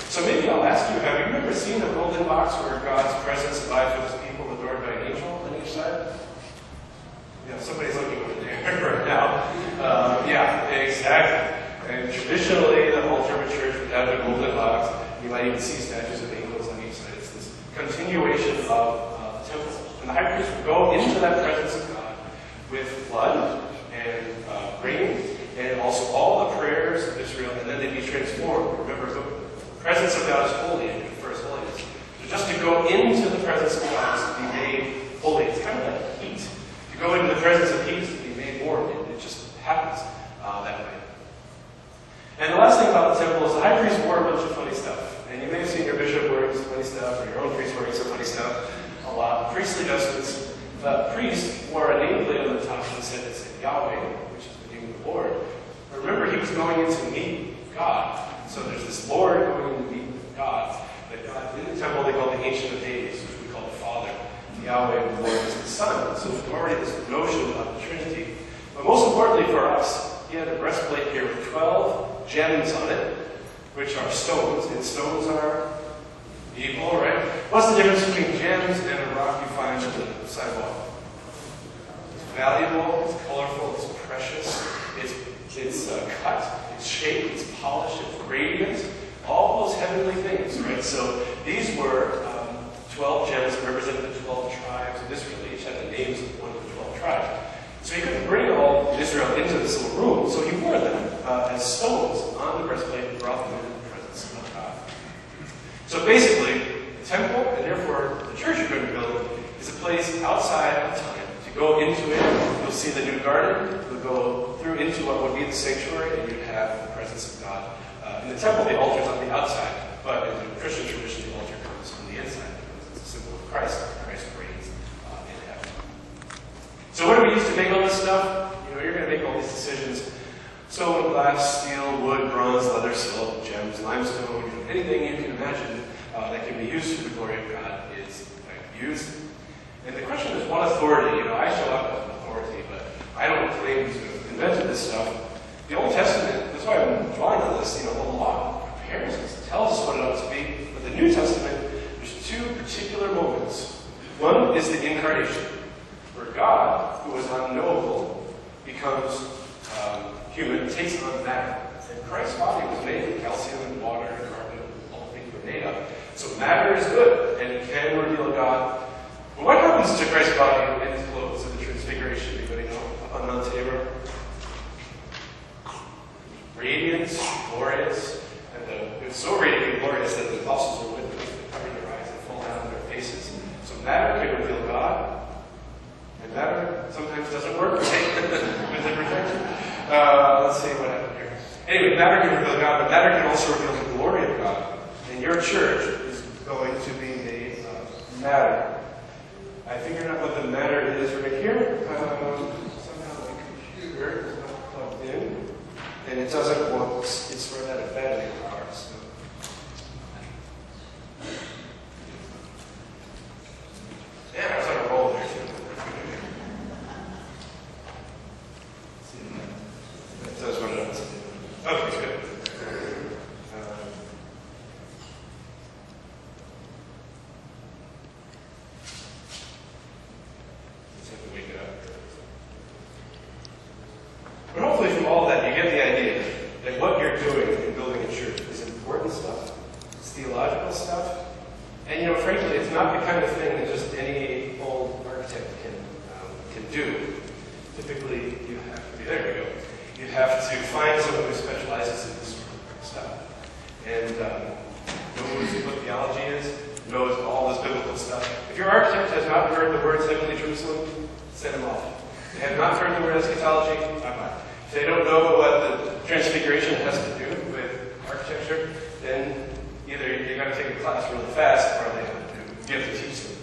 So maybe I'll ask you, have you ever seen a golden box where God's presence abides with his people, adored by an angel on each side? Yeah, somebody's looking over there right now. Yeah, exactly. And traditionally, the whole German church would have a golden box. You might even see statues of angels on each side. It's this continuation of the temple. And the high priest would go into that presence of God with blood and rain, and also all the prayers of Israel, and then they'd be transformed. Remember, the presence of God is holy and confers holiness. So just to go into the presence of God is to be made holy. It's kind of like heat. To go into the presence of heat is to be made warm. It just happens that way. And the last thing about the temple is the high priest wore a bunch of funny stuff. And you may have seen your bishop wearing some funny stuff, or your own priest wearing some funny stuff. A lot. Priestly vestments. The priest wore a nameplate on the top that said Yahweh, which is the name of the Lord. But remember, he was going in to meet God. So there's this Lord going in to meet God. That God, in the temple, they call the Ancient of Days, which we call the Father. Yahweh and the Lord is the Son. So there's already this notion of the Trinity. But most importantly for us, he had a breastplate here with 12 gems on it, which are stones. And stones are evil, right? What's the difference between gems and a rock you find on the sidewalk? It's valuable, it's colorful, it's precious, it's cut, it's shaped, it's polished, it's radiant. All those heavenly things, right? So these were 12 gems that represented the 12 tribes of Israel. They each had the names of one of the 12 tribes. So he couldn't bring all of Israel into this little room, so he wore them as stones on the breastplate and brought them into the presence of God. So basically, the temple, and therefore the church you're going to build, is a place outside of time. To go into it, you'll see the new garden, you'll go through into what would be the sanctuary, and you'd have the presence of God. In the temple, the altar's on the outside, but in the Christian tradition, the altar comes from the inside, because it's a symbol of Christ. Christ reigns in heaven. So what do we use to make all this stuff? You know, you're going to make all these decisions. Stone, glass, steel, wood, bronze, leather, silk, gems, limestone, anything you can imagine that can be used for the glory of God is used. And the question is, what authority? You know, I show up as an authority, but I don't claim to have invented this stuff. The Old Testament, that's why I'm drawing on this, the law prepares us, tells us what it ought to be. But the New Testament, there's two particular moments. One is the incarnation, where God, who is unknowable, becomes human, takes on matter. And Christ's body was made of calcium and water and carbon, all things were made of. So matter is good, and it can reveal God. But what happens to Christ's body and his clothes at the Transfiguration? Anybody know? Up on Mount Tabor? Radiant, glorious, and it was so radiant and glorious that the apostles were with them. They covered their eyes and fall down on their faces. So matter can reveal God, and matter sometimes doesn't work, right? With the protection. Let's see what happened here. Anyway, matter can reveal God, but matter can also reveal the glory of God. And your church is going to be made of matter. I figured out what the matter is right here. Somehow the computer and it doesn't work. It's run out of battery power. So. Yeah, I was on a roll there too. It does what it wants to do. Okay, good. Let's have to wake it up. But hopefully from all that, you get the idea that what you're doing in building a church is important stuff. It's theological stuff. And, frankly, it's not the kind of thing that just any old architect can do. Typically, you have to be, there we go. You have to find someone who specializes in this sort of stuff. And knows what theology is, knows all this biblical stuff. If your architect has not heard the words heavenly Jerusalem, send him off. If they have not heard the word eschatology, bye-bye. If they don't know what the transfiguration has to do with architecture, then either you got to take a class really fast, or you have to teach them.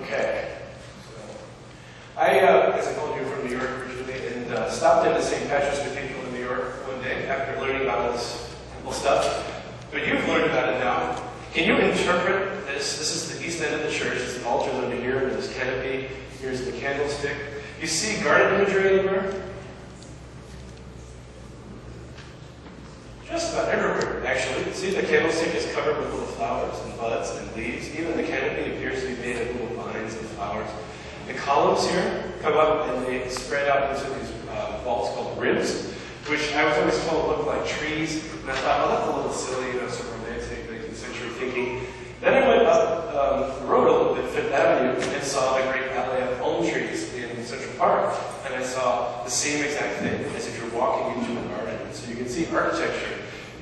Okay. So, as I told you, from New York originally, and stopped into St. Patrick's Cathedral in New York one day after learning about all this temple stuff. But you've learned about it now. Can you interpret this? This is the east end of the church. It's the altar under here, and this canopy. Here's the candlestick. You see garden imagery anywhere? Just about everywhere, actually. See, the candlestick is covered with little flowers and buds and leaves. Even the canopy appears to be made of little vines and flowers. The columns here come up and they spread out into these vaults called ribs, which I was always told looked like trees. And I thought, well, that's a little silly, sort of romantic 19th century thinking. Then I went up the road a little bit, Fifth Avenue, and saw the great alley of elm trees in Central Park. And I saw the same exact thing as if you're walking into a garden. So you can see architecture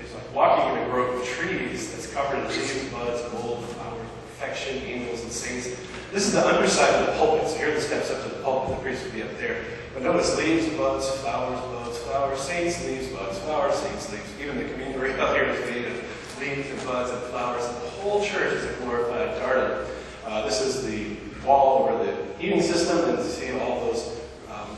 is like walking in a grove of trees that's covered in leaves, buds, gold, flowers, perfection, angels, and saints. This is the underside of the pulpit. So here are the steps up to the pulpit. The priest would be up there. But notice leaves, buds, flowers, saints, leaves, buds, flowers, saints, leaves. Even the communion rail here is made of leaves and buds and flowers. And the whole church is a glorified garden. This is the wall over the heating system, and you see all those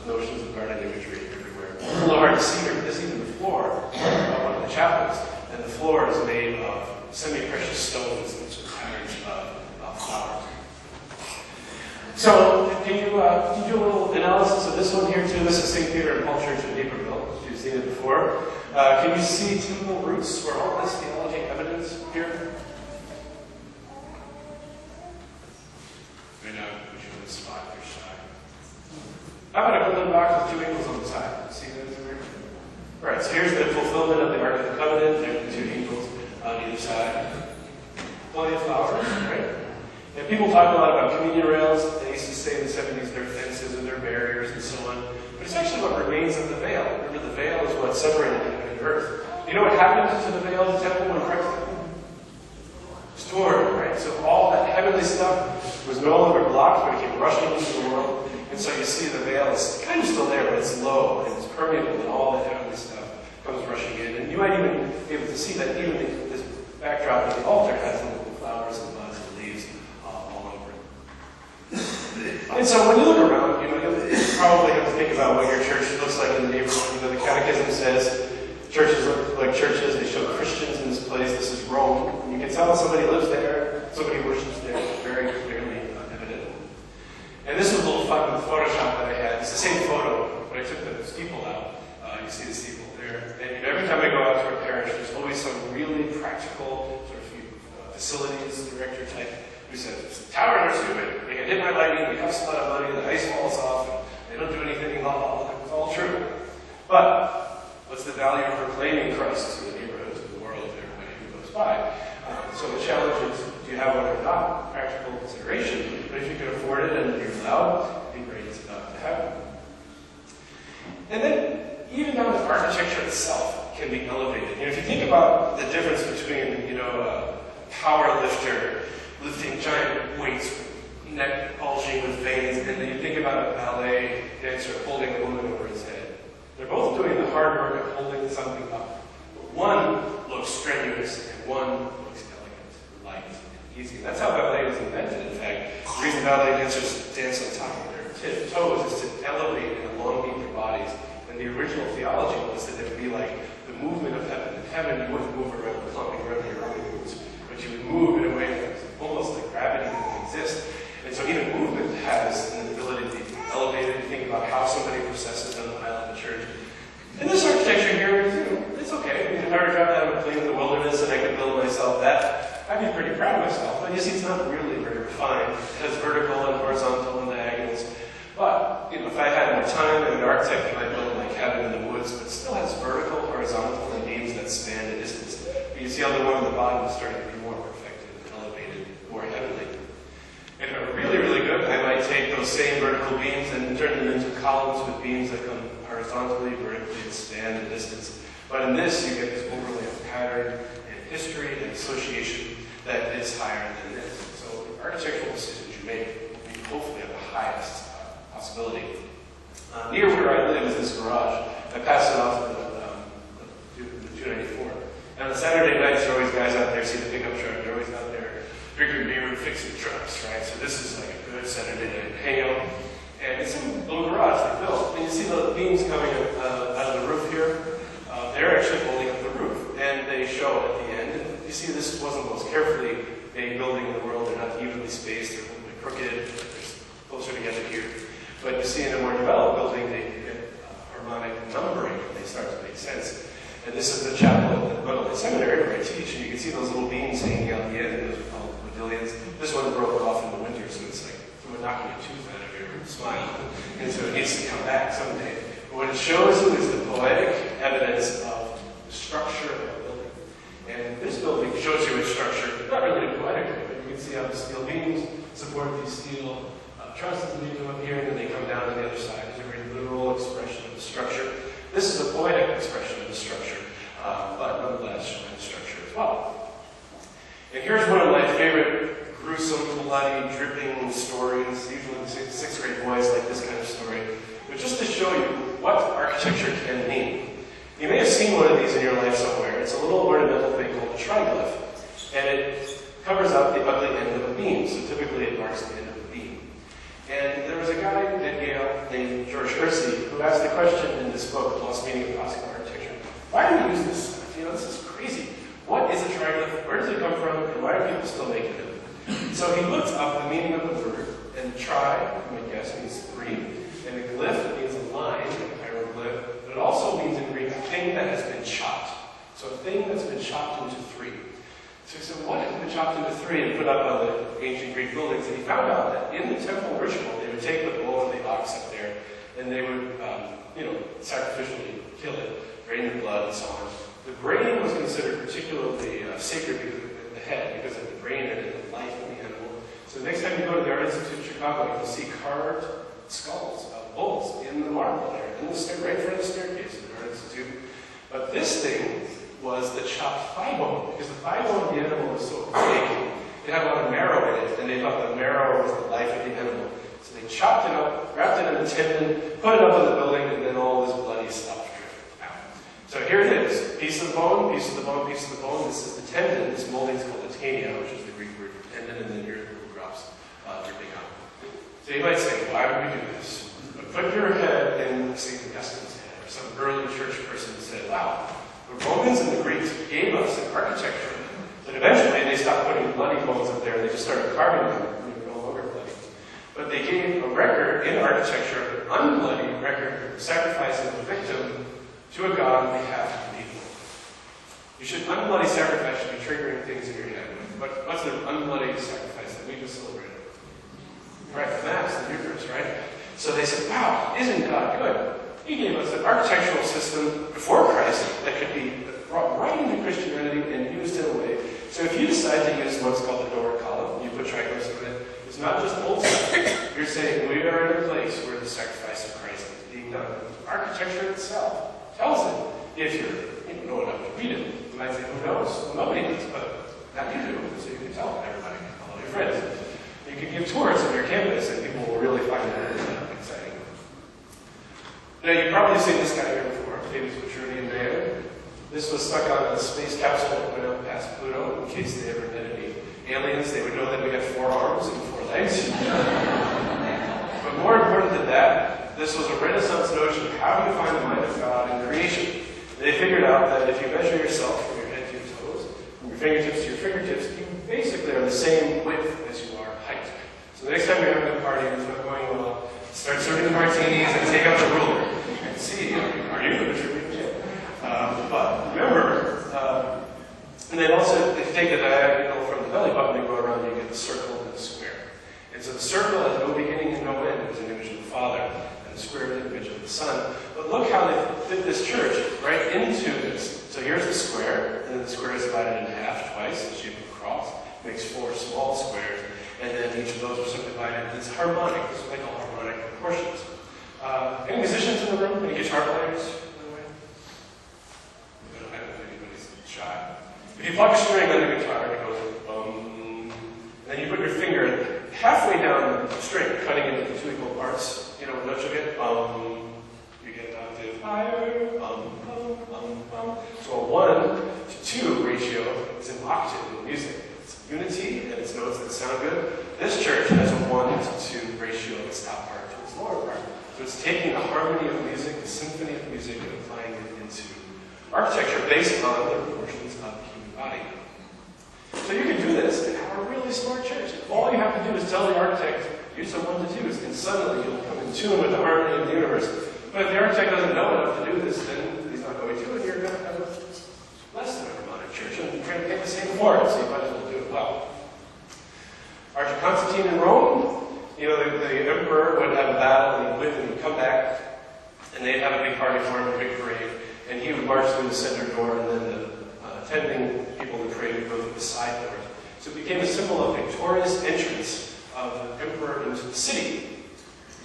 notions of garden imagery everywhere. A little hard to see here, but this is even the floor of one of the chapels. And the floor is made of semi-precious stones and patterns of flowers. So, can you do a little analysis of this one here too? This is St. Peter and Paul Church in Naperville, as you've seen it before. Can you see temple roots for all this theology evidence here? Right now, which one is spot or side? How about a golden box with two angels on the side? See that over here? Right, so here's the fulfillment of the Ark of the Covenant. There's the two angels on either side. Plenty of flowers, right? And people talk a lot about communion rails. They used to say in the 70s they're fences and they're barriers and so on. But it's actually what remains of the veil. Remember, the veil is what separated heaven and earth. You know what happened to the veil of the temple when Christ came? Restored, right? So all that heavenly stuff was no longer blocked, but it came rushing into the world. And so you see the veil is kind of still there, but it's low and it's permeable, and all that heavenly stuff comes rushing in. And you might even be able to see that even this backdrop of the altar has little flowers and buds and leaves all over it. And so when you look around, you probably have to think about what your church looks like in the neighborhood. The Catechism says churches look like churches. They show Christians in this place. This is Rome. And you can tell somebody lives there, somebody worships there. It's very clearly evident. And this was a little fun with Photoshop that I had. It's the same photo, but I took the steeple out. You see the steeple there. And every time I go out to a parish, there's always some really practical sort of facilities director type who says, towers are stupid. They get hit by lightning, they cost a lot of money, the ice falls off, and they don't do anything. It's all true. But what's the value of proclaiming Christ to the neighborhoods of the world of everybody who goes by? So the challenge is, do you have one or not? Practical consideration. But if you can afford it and you're allowed, it'd be great to have it. And then, even down to architecture itself can be elevated. If you think about the difference between, a power lifter lifting giant weights, neck bulging with veins, and then you think about a ballet dancer holding a woman over his head. They're both doing the hard work of holding something up. But one looks strenuous, and one looks elegant, light, and easy. That's how ballet was invented, in fact. The reason ballet dancers dance on top of their toes is to elevate and elongate their bodies, and the original theology was that it would be like the movement of heaven. In heaven, you wouldn't move around clumping around your own roots, but you would move in a way that was almost like gravity didn't exist. And so even movement has an ability to be elevated. Think about how somebody processes down the aisle of the church. And this architecture here, it's okay. I mean, if I were driving down a plane in the wilderness and I could build myself that, I'd be pretty proud of myself. But you see, it's not really very refined. It has vertical and horizontal and diagonals. But, if I had more time, an architect might build like cabin in the woods, but it still has vertical, horizontal, and beams that span the distance. But you see how the one on the bottom is starting to be more perfected, elevated, more heavenly. And if I'm really, really good, I might take those same vertical beams and turn them into columns with beams that come horizontally, vertically, and span the distance. But in this, you get this overlay of pattern and history and association that is higher than this. So the architectural decisions you make will be hopefully of the highest possibility. Near where I live is this garage. I pass it off the 294. And on Saturday nights, there are always guys out there, see the pickup truck, they're always out there drinking beer and fixing trucks, right? So this is like a good Saturday night hangout. And it's a little garage they built. And you see the beams coming out of the roof here? They're actually holding up the roof. And they show at the end. And you see this wasn't the most carefully made building in the world. They're not evenly spaced. They're a little bit crooked. They're closer together here. But you see in a more developed building, they get harmonic numbering, and they start to make sense. And this is the chapel at the Guadalupe Seminary where I teach, and you can see those little beams hanging out the end, those are called modillions. This one broke off in the winter, so it's like someone knocking a tooth out of your smile. And so it needs to come back someday. But what it shows you is the poetic evidence of the structure of a building. And this building shows you its structure, not really poetically, but you can see how the steel beams support these steel trusses, and they come up here, and then they come down to the other side. It's a very literal expression of the structure. This is a poetic expression of the structure, but nonetheless showing the structure as well. And here's one of my favorite gruesome, bloody, dripping stories. Usually sixth grade boys like this kind of story. But just to show you what architecture can mean. You may have seen one of these in your life somewhere. It's a little ornamental thing called a triglyph, and it covers up the ugly end of a beam. So typically it marks the end of a beam. And there was a guy at Yale named George Hersey who asked the question in this book, The Lost Meaning of Classical Architecture. Why do we use this stuff? This is crazy. What is a triglyph? Where does it come from? And why are people still making it? So he looked up the meaning of the word, and tri, you might guess, means three. And a glyph means a line, a hieroglyph, but it also means in Greek a thing that has been chopped. So a thing that's been chopped into three. So he said, what has been chopped into three and put up on the ancient Greek buildings? And he found out that in the temple ritual, they would take the bull or the ox up there, and they would, sacrificially kill it, drain the blood, and so on. The brain was considered particularly sacred because of the head, because of the brain and the life of the animal. So the next time you go to the Art Institute in Chicago, you'll see carved skulls of bulls in the marble there, right in front of the staircase of the Art Institute. But this thing was the chopped thigh bone, because the thigh bone of the animal was so big, it had a lot of marrow in it, and they thought the marrow was the life of the animal. So they chopped it up, wrapped it in a tendon, put it up on the building, and then all this bloody stuff drifted out. So here it is, piece of the bone, piece of the bone, piece of the bone. This is the tendon. This molding is called titania, which is the Greek word for tendon, and then your little drops dripping out. So you might say, why would we do this? But put your head in St. Augustine's head, or some early church person who said, wow, the Romans and the Greeks gave us an architecture that eventually they stopped putting bloody bones up there, and they just started carving them, and they were no longer bloody. But they gave a record in architecture, an unbloody record, of sacrificing a victim to a god on behalf of the people. You should, unbloody sacrifice should be triggering things in your head. But what's the unbloody sacrifice that we just celebrated? Right, the Mass, the Eucharist, right? So they said, wow, isn't God good? He gave us an architectural system before Christ that could be brought right into Christianity and used in a way. So if you decide to use what's called the Doric column, you put triglyphs in it, it's not just old stuff. You're saying we are in a place where the sacrifice of Christ is being done. Architecture itself tells it. If you know enough to read it, you might say, who knows? Well, nobody does, but now you do, so you can tell everybody, all your friends. You can give tours of your campus, and people will really find that exciting. Now, you've probably seen this guy here before, famous Vitruvian man. This was stuck on a space capsule that went up past Pluto in case they ever met any aliens. They would know that we have 4 arms and 4 legs. But more important than that, this was a Renaissance notion of how do you find the mind of God in creation. They figured out that if you measure yourself from your head to your toes, from your fingertips to your fingertips, you basically are the same width as you are height. So the next time you're having a party and it's not going well, start serving martinis and take out the ruler and see, are you going to tribute? But remember, and then also, if you take the diagonal from the belly button and go around, you get the circle and the square. And so the circle has no beginning and no end. It's an image of the Father, and the square is an image of the Son. But look how they fit this church right into this. So here's the square, and then the square is divided in half twice, the shape of a cross. Makes 4 small squares, and then each of those are subdivided. It's harmonic. This is what they call harmonic proportions. Any musicians in the room? Any guitar players, by the way? I don't know if anybody's shy. If you pluck a string on the guitar, it goes bum. And then you put your finger halfway down the string, cutting it into 2 equal parts. You know what note you get? Bum. You get an octave higher. Bum, bum, bum, bum. So a 1-to-2 ratio is an octave in music. It's unity and it's notes that sound good. This church has a 1-to-2 ratio of its top part to its lower part. So it's taking the harmony of music, the symphony of music, and applying it into architecture based on the proportions of the human body. So you can do this and have a really smart church. All you have to do is tell the architect, use some 1-to-2s, and suddenly you'll come in tune with the harmony of the universe. But if the architect doesn't know enough to do this, then he's not going to, and you're going to have less than a harmonic church, and you're going to pay the same for it, so you might as well do it well. Constantine in Rome, the emperor would have a battle, and he would come back, and they'd have a big party for him, a big parade, and he would march through the center door, and then the attending people in the parade would go through the side door. So it became a symbol of victorious entrance of the emperor into the city.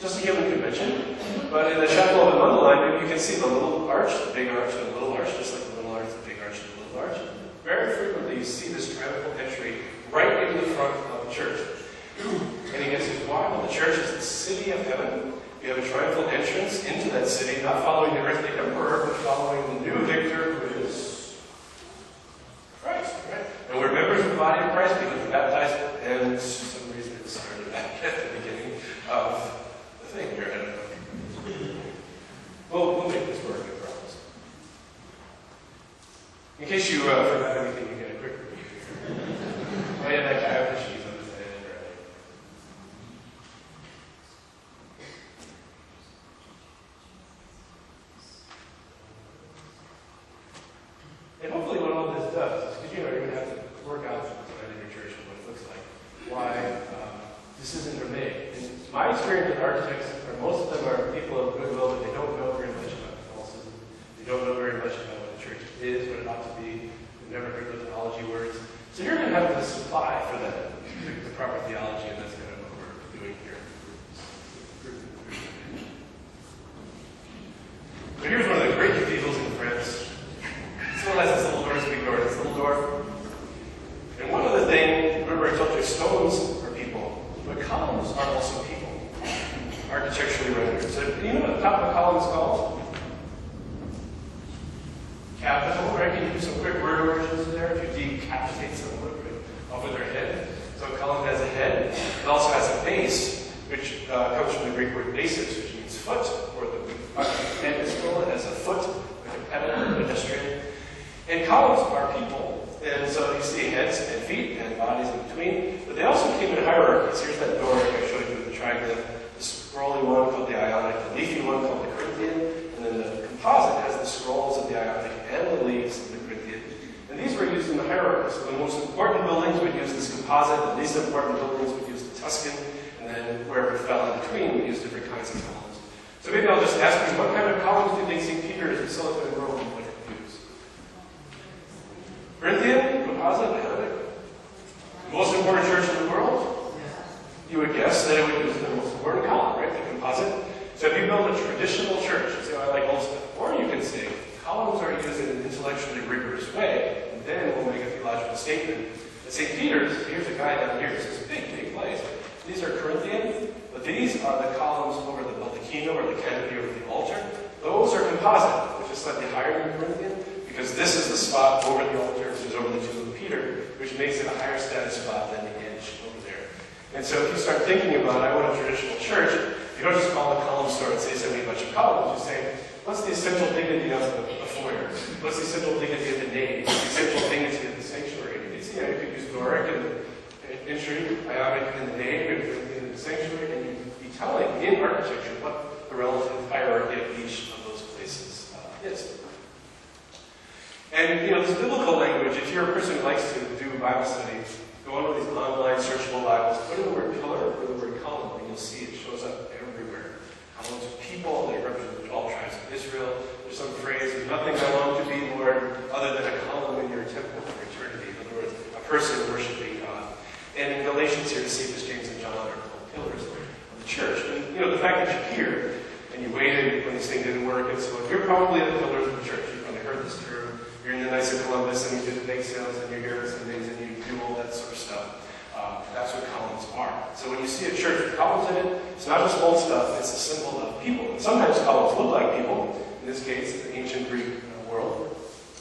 Just a human convention, but in the chapel of the Mundelein, you can see the little arch, the big arch, and the little arch, just like the little arch, the big arch, and the little arch. Very frequently, you see this triumphal entry right into the front of the church. And he says, why? Well, the church is the city of heaven. You have a triumphal entrance into that city, not following the earthly emperor, but following the new victor, who is Christ, right? And we're members of the body of Christ because we're baptized, and for some reason it started back at the beginning of the thing here. We'll make this work, I promise. In case you forgot anything, you get a quick review here. Oh yeah, that guy with the cheese on his head, right? And hopefully what all this does is, because you're going to have to work out the design of your church and what it looks like, why this isn't Ramaic. In my experience with architects, most of them are people of goodwill, but they don't know very much about Catholicism. They don't know very much about what the church is, what it ought to be. They've never heard the theology words. So you're going to have to supply for that, the proper theology, and that's kind of what we're doing here. So here's one of the great cathedrals in France. This one has this little door, this big door, this little door. And one other thing, remember I told you stones are people, but columns are also people. Architecturally rendered. So you know what the top of the column is called? Capital, right? Can you do some quick word origins there? If you decapitate someone off of their head. So a column has a head. It also has a base, which comes from the Greek word basis, which means foot, or the head is full. It has a foot, like a pedal, a pedestrian. And columns are people. And so you see heads and feet and bodies in between. But they also came in hierarchies. Here's that door I showed you with the triglyph. The scrolly one called the Ionic, the leafy one called the Corinthian, and then the composite has the scrolls of the Ionic and the leaves of the Corinthian. And these were used in the hierarchy. So the most important buildings would use this composite, the least important buildings would use the Tuscan, and then wherever it fell in between, we use different kinds of columns. So maybe I'll just ask you, what kind of columns do you think St. Peter's Basilica in Rome would use? Corinthian, composite, Ionic? Most important church in the world? You would guess that it would use the most important column, right? The composite. So if you build a traditional church, you say, oh, I like old stuff. Or you can say, columns are used in an intellectually rigorous way, and then we'll make a theological statement. At St. Peter's, here's a guy down here. It's this big, big place. These are Corinthian, but these are the columns over the baldacchino, or the canopy over the altar. Those are composite, which is slightly higher than Corinthian, because this is the spot over the altar, which is over the tomb of Peter, which makes it a higher status spot than the edge over there. And so if you start thinking about, I want a traditional church, You don't just call a column store and say send me a bunch of columns. You say, what's the essential dignity of the foyer? What's the essential dignity of the nave? What's the essential dignity of the sanctuary? You see how you could use Doric in the entry, Ionic in the nave, and in the sanctuary, and you'd be telling in architecture what the relative hierarchy of each of those places is. And this biblical language, if you're a person who likes to do Bible study, go on to these online searchable Bibles, put in the word pillar or the word column, and you'll see it shows up everywhere. Columns of people, they represent all tribes of Israel. There's some phrase, there's nothing I long to be, Lord, other than a column in your temple for eternity. In other words, a person worshiping God. And in Galatians here, Cephas, James, and John are called pillars of the church. And the fact that you're here and you waited when this thing didn't work, and so you're probably the pillars of the church. You've probably heard this term. You're in the Knights of Columbus and you do the bake sales and you're here on Sundays and you do all that sort of stuff. That's what columns are. So when you see a church with columns in it, it's not just old stuff, it's a symbol of people. And sometimes columns look like people. In this case, the ancient Greek world.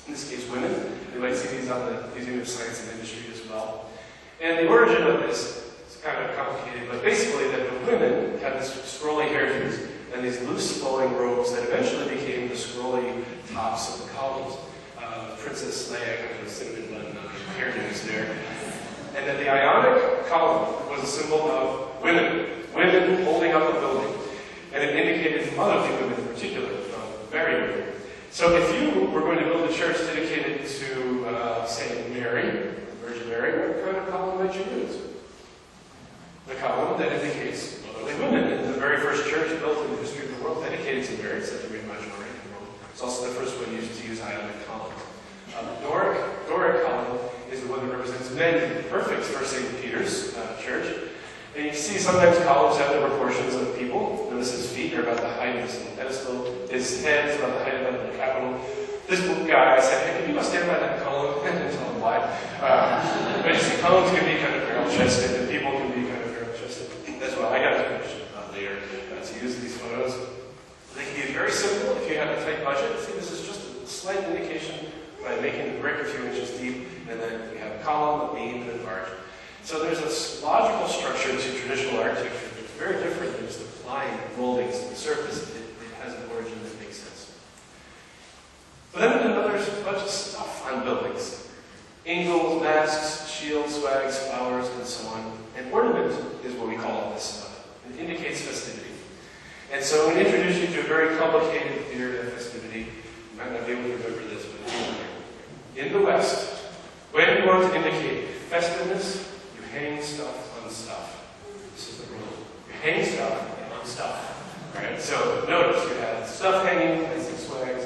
In this case, women. You might see these on the Museum of Science and Industry as well. And the origin of this is kind of complicated, but basically that the women had this scrolly hairdos and these loose flowing robes that eventually became the scrolly tops of the columns. Princess Leia kind of a cinnamon bun hairdos there. And that the Ionic column was a symbol of women holding up a building. And it indicated motherly women in particular, married women. So if you were going to build a church dedicated to, say, Mary, Virgin Mary, what kind of column might you use? The column that indicates motherly women. And the very first church built in the history of the world dedicated to Mary, except the Great Majority in Rome. It's also the first one used to use Ionic columns. The Doric column is the one that represents men, perfect for St. Peter's church. And you see sometimes columns have the proportions of people. Notice his feet are about the height of the pedestal. His head is about the height of the capital. This guy said, hey, could you go stand by that column? I didn't tell him why. But you see, columns can be kind of barrel-chested, and people can be kind of barrel-chested as well. I got a permission later to use these photos. They can be very simple if you have a tight budget. See, this is just a slight indication by making the brick a few inches deep, and then you have a column, a beam, and an arch. So there's a logical structure to traditional architecture that's very different than just applying moldings to the surface. It has an origin that makes sense. But then there's a bunch of stuff on buildings. Angels, masks, shields, swags, flowers, and so on. And ornament is what we call all this stuff. It indicates festivity. And so I'm going to introduce you to a very complicated theory of festivity. You might not be able to remember this, but it's in here. In the West, when you want to indicate festiveness, you hang stuff on stuff. This is the rule. You hang stuff on stuff. Right? So notice you have stuff hanging, nice and swags,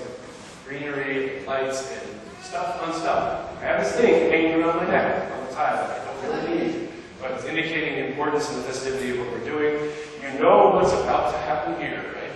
greenery, lights, and stuff on stuff. I have this thing hanging around my neck on the tile that I don't really need, but it's indicating the importance and the festivity of what we're doing. You know what's about to happen here, right?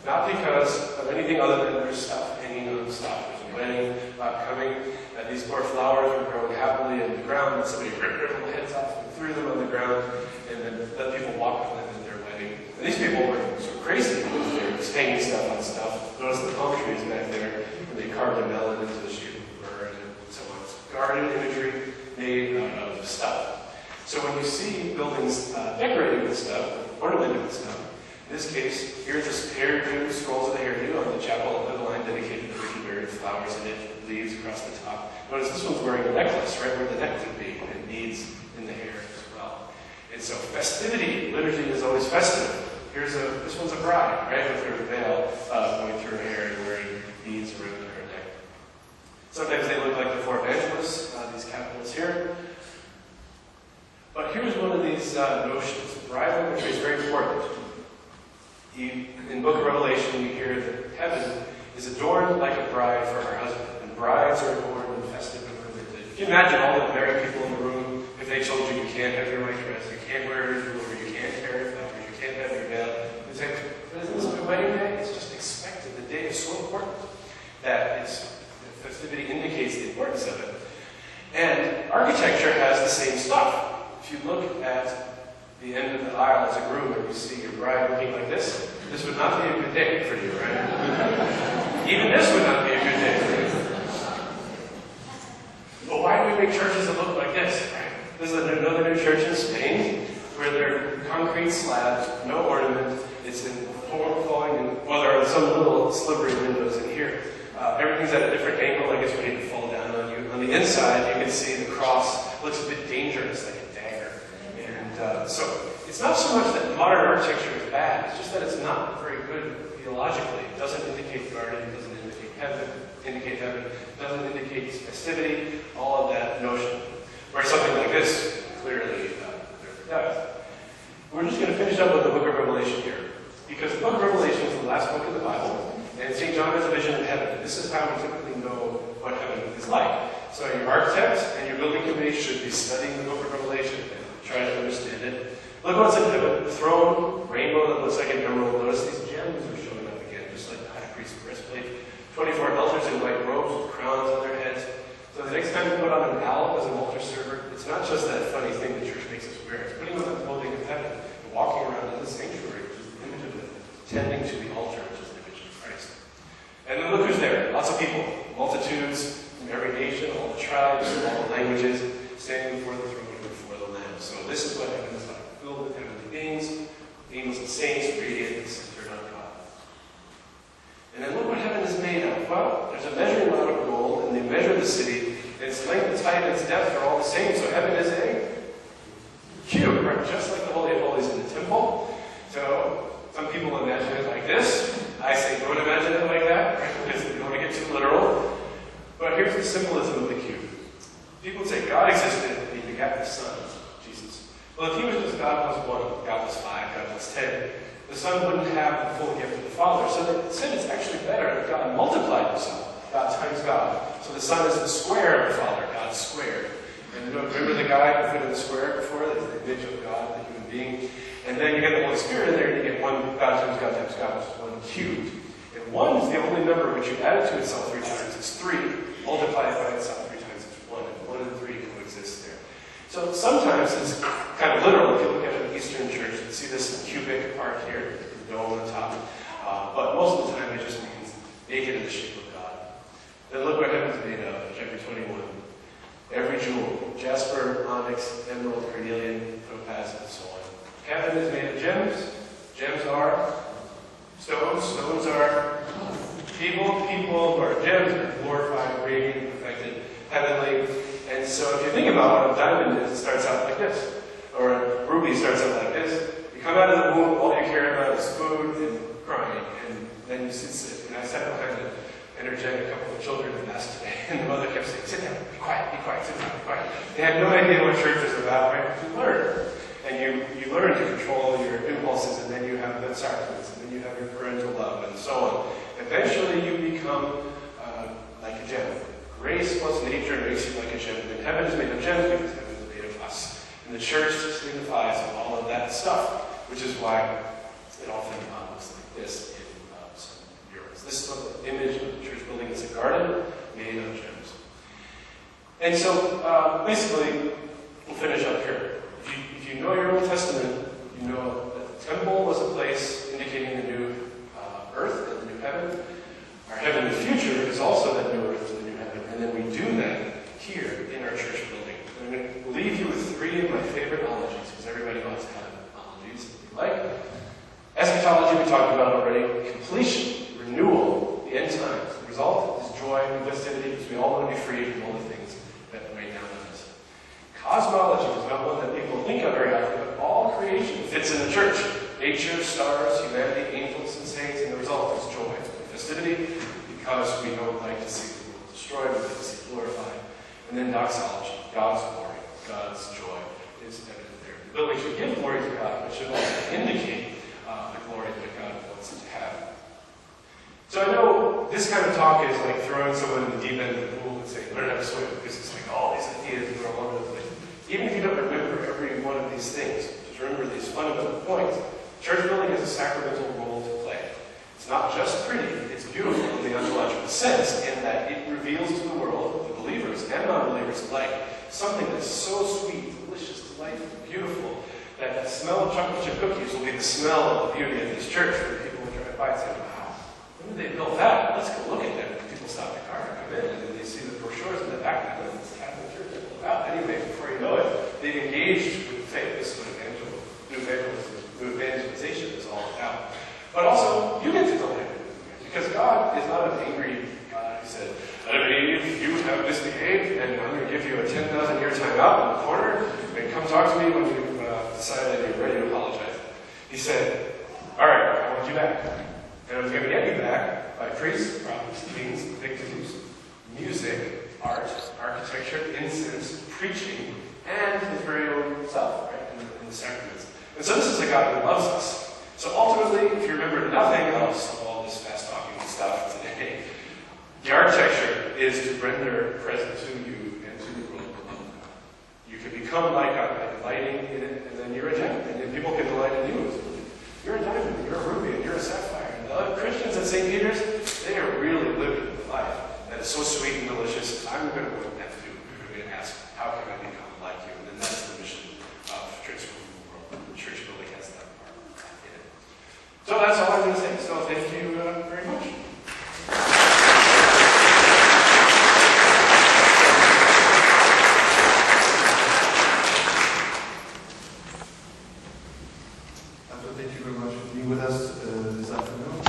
Not because of anything other than there's stuff hanging on stuff. There's a wedding coming. These poor flowers were growing happily in the ground, and somebody ripped their little heads off and threw them on the ground, and then let people walk with them in their wedding. And these people were so crazy because they were just hanging stuff on stuff. Notice the palm trees back there, and they carved a melon into the shape of a bird, and so on. It's garden imagery made out of stuff. So when you see buildings decorated with stuff, ornamented with stuff, in this case, here's this hairdo, scrolls of the hairdo on the chapel of the line dedicated to Virgin Mary, flowers in it, leaves across the top. Notice this one's wearing a necklace right where the neck would be, and beads in the hair as well. And so festivity, liturgy is always festive. This one's a bride, right, with her veil going through her hair and wearing beads around her neck. Sometimes they look like the four evangelists, these capitals here. But here's one of these notions. Bridal imagery is very important. In the book of Revelation, you hear that heaven is adorned like a bride for her husband. And brides are adorned in festive and ornamented. If you imagine all the married people in the room, if they told you you can't have your white dress, you can't wear your jewelry, you can't carry flowers, you can't have your veil, you'd say, but isn't this my wedding day? It's just expected. The day is so important that festivity indicates the importance of it. And architecture has the same stuff. If you look at the end of the aisle as a groom and you see your bride looking like this would not be a good day for you, right? Even this would not be a good day for you. But why do we make churches that look like this, right? There's another new church in Spain where they're concrete slabs, no ornament. It's Everything's at a different angle, like it's ready to fall down on you. On the inside, you can see the cross looks a bit dangerous, like a dagger. And so it's not so much that modern architecture is bad, it's just that it's not very good theologically. It doesn't indicate garden, it doesn't indicate heaven, it doesn't indicate festivity, all of that notion. Whereas something like this clearly does. We're just going to finish up with the book of Revelation here. Because the book of Revelation is the last book of the Bible, and St. John has a vision of heaven. This is how we typically know what heaven is like. So your architect and your building committee should be studying the book of Revelation and try to understand it. Look what's in heaven. The throne, rainbow that looks like an emerald. Notice these gems are showing up again, just like the high priest's breastplate. 24 elders in white robes with crowns on their heads. So the next time you put on an owl as an altar server, it's not just that funny thing the church makes us wear. It's putting on the clothing of heaven and walking around in the sanctuary, which is the image of it, tending to the altar, which is the image of Christ. And then look who's there. Lots of people, multitudes from every nation, all the tribes, all the languages, standing before the throne and before the Lamb. So this is what heaven is like, filled with heavenly beings, angels and saints, radiant and centered on God. And then look what heaven is made of. Well, there's a measuring rod of gold, and they measure the city, and its length, its height, and its depth are all the same. So heaven is a cube, right? Just like the Holy of Holies in the temple. So some people imagine it like this. I say don't imagine it like that, right? Because you don't want to get too literal. But here's the symbolism of the cube. People would say God existed, and he begat the Son, Jesus. Well, if he was just God plus 1, God plus 5, God plus 10, the Son wouldn't have the full gift of the Father. So they said it's actually better if God multiplied himself, God times God. So the Son is the square of the Father, God squared. And remember the guy who fit in the square before? That's the image of God, the human being. And then you get the Holy Spirit in there, and you get 1 God times God times God, which is 1 cubed. And 1 is the only number which you add it to itself 3 times. It's 3. Multiply it by itself 3 times, it's 1. And 1 and 3 coexist there. So sometimes it's kind of literal. If you look at an Eastern church, you see this cubic part here, the dome on the top. But most of the time, it just means make it in the shape of God. Then look what heaven's made of, chapter 21. Every jewel, jasper, onyx, emerald, carnelian, topaz, and so on. Heaven is made of gems. Gems are stones. Stones are people. People who are gems are glorified, radiant, perfected, heavenly. And so if you think about what a diamond is, it starts out like this. Or a ruby starts out like this. You come out of the womb, all you care about is food and crying. And then you sit. And I sat behind an energetic couple of children in mass today. And the mother kept saying, sit down, be quiet, sit down, be quiet. They had no idea what church was about, right? You learn. And you learn to control your impulses, and then you have the sacraments, and then you have your parental love, and so on. Eventually you become like a gem. Grace plus nature makes you like a gem. And heaven is made of gems because heaven is made of us. And the church signifies all of that stuff, which is why it often looks like this in some murals. This is the image of the church building. It's a garden made of gems. And so basically, we'll finish up here. If you know your Old Testament, you know that the temple was a place indicating the new earth and the new heaven. Our heavenly future is also that new earth and the new heaven. And then we do that here in our church building. I'm going to leave you with 3 of my favorite ologies, because everybody wants to have ologies that they like. Eschatology we talked about already. Completion, renewal, the end times. The result is joy and festivity, because we all want to be free from all the things that weigh down on us. Cosmology is not one that people think of very often, but all creation fits in the church. Nature, stars, humanity, angels, and saints, and the result is joy and festivity, because we don't like to see the world destroyed, we like to see it glorified. And then doxology, God's glory, God's joy is evident there. The building should give glory to God, but should also indicate the glory that God wants it to have. So I know this kind of talk is like throwing someone in the deep end of the pool and saying, learn how to swim, because it's like all these ideas that are all over the place. Even if you don't remember every one of these things, just remember these fundamental points. Church building has a sacramental role to play. It's not just pretty, it's beautiful in the ontological sense, in that it reveals to the world, the believers and non-believers alike, something that's so sweet, delicious, delightful, beautiful, that the smell of chocolate chip cookies will be the smell of the beauty of this church, where people will drive by and say, wow, when did they build that? Let's go look at that. And people stop the car and come in, and then they see the brochures in the back of the Catholic Church. Wow, anyway, before you know it, they've engaged with faith. This is what new evangelization is all about. But also, you get to delight it. Because God is not an angry God who says, you have misbehaved, and I'm going to give you a 10,000-year timeout in the corner, and come talk to me when you've decided you're ready to apologize. He said, all right, I want you back. And I was going to get you back by priests, prophets, kings, victims, music, art, architecture, incense, preaching, and his very own self, right, in the sacraments. And so this is a God who loves us. So ultimately, if you remember nothing else of all this fast-talking stuff today, the architecture is to render present to you and to the world below. You can become like God by delighting in it, and then you're a gem, and then people can delight in you. You're a diamond, you're a ruby, and you're a sapphire. And the other Christians at St. Peter's, they are really living the life that is so sweet and delicious. I'm going to go and do. I'm going to ask, how can I become like you? And then that's the mission of transforming the world. The church really has that part in it. So that's all I'm going to say. So thank you very much. Thank you very much for being with us this afternoon.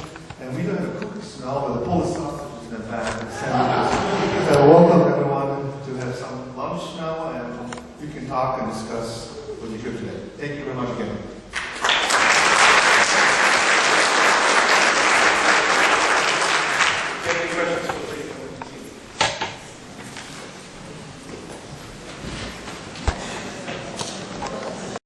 And we don't have a cookies now, but the Polish sausages in the back and sandwiches. So welcome everyone to have some lunch now, and you can talk and discuss what you hear today. Thank you very much again.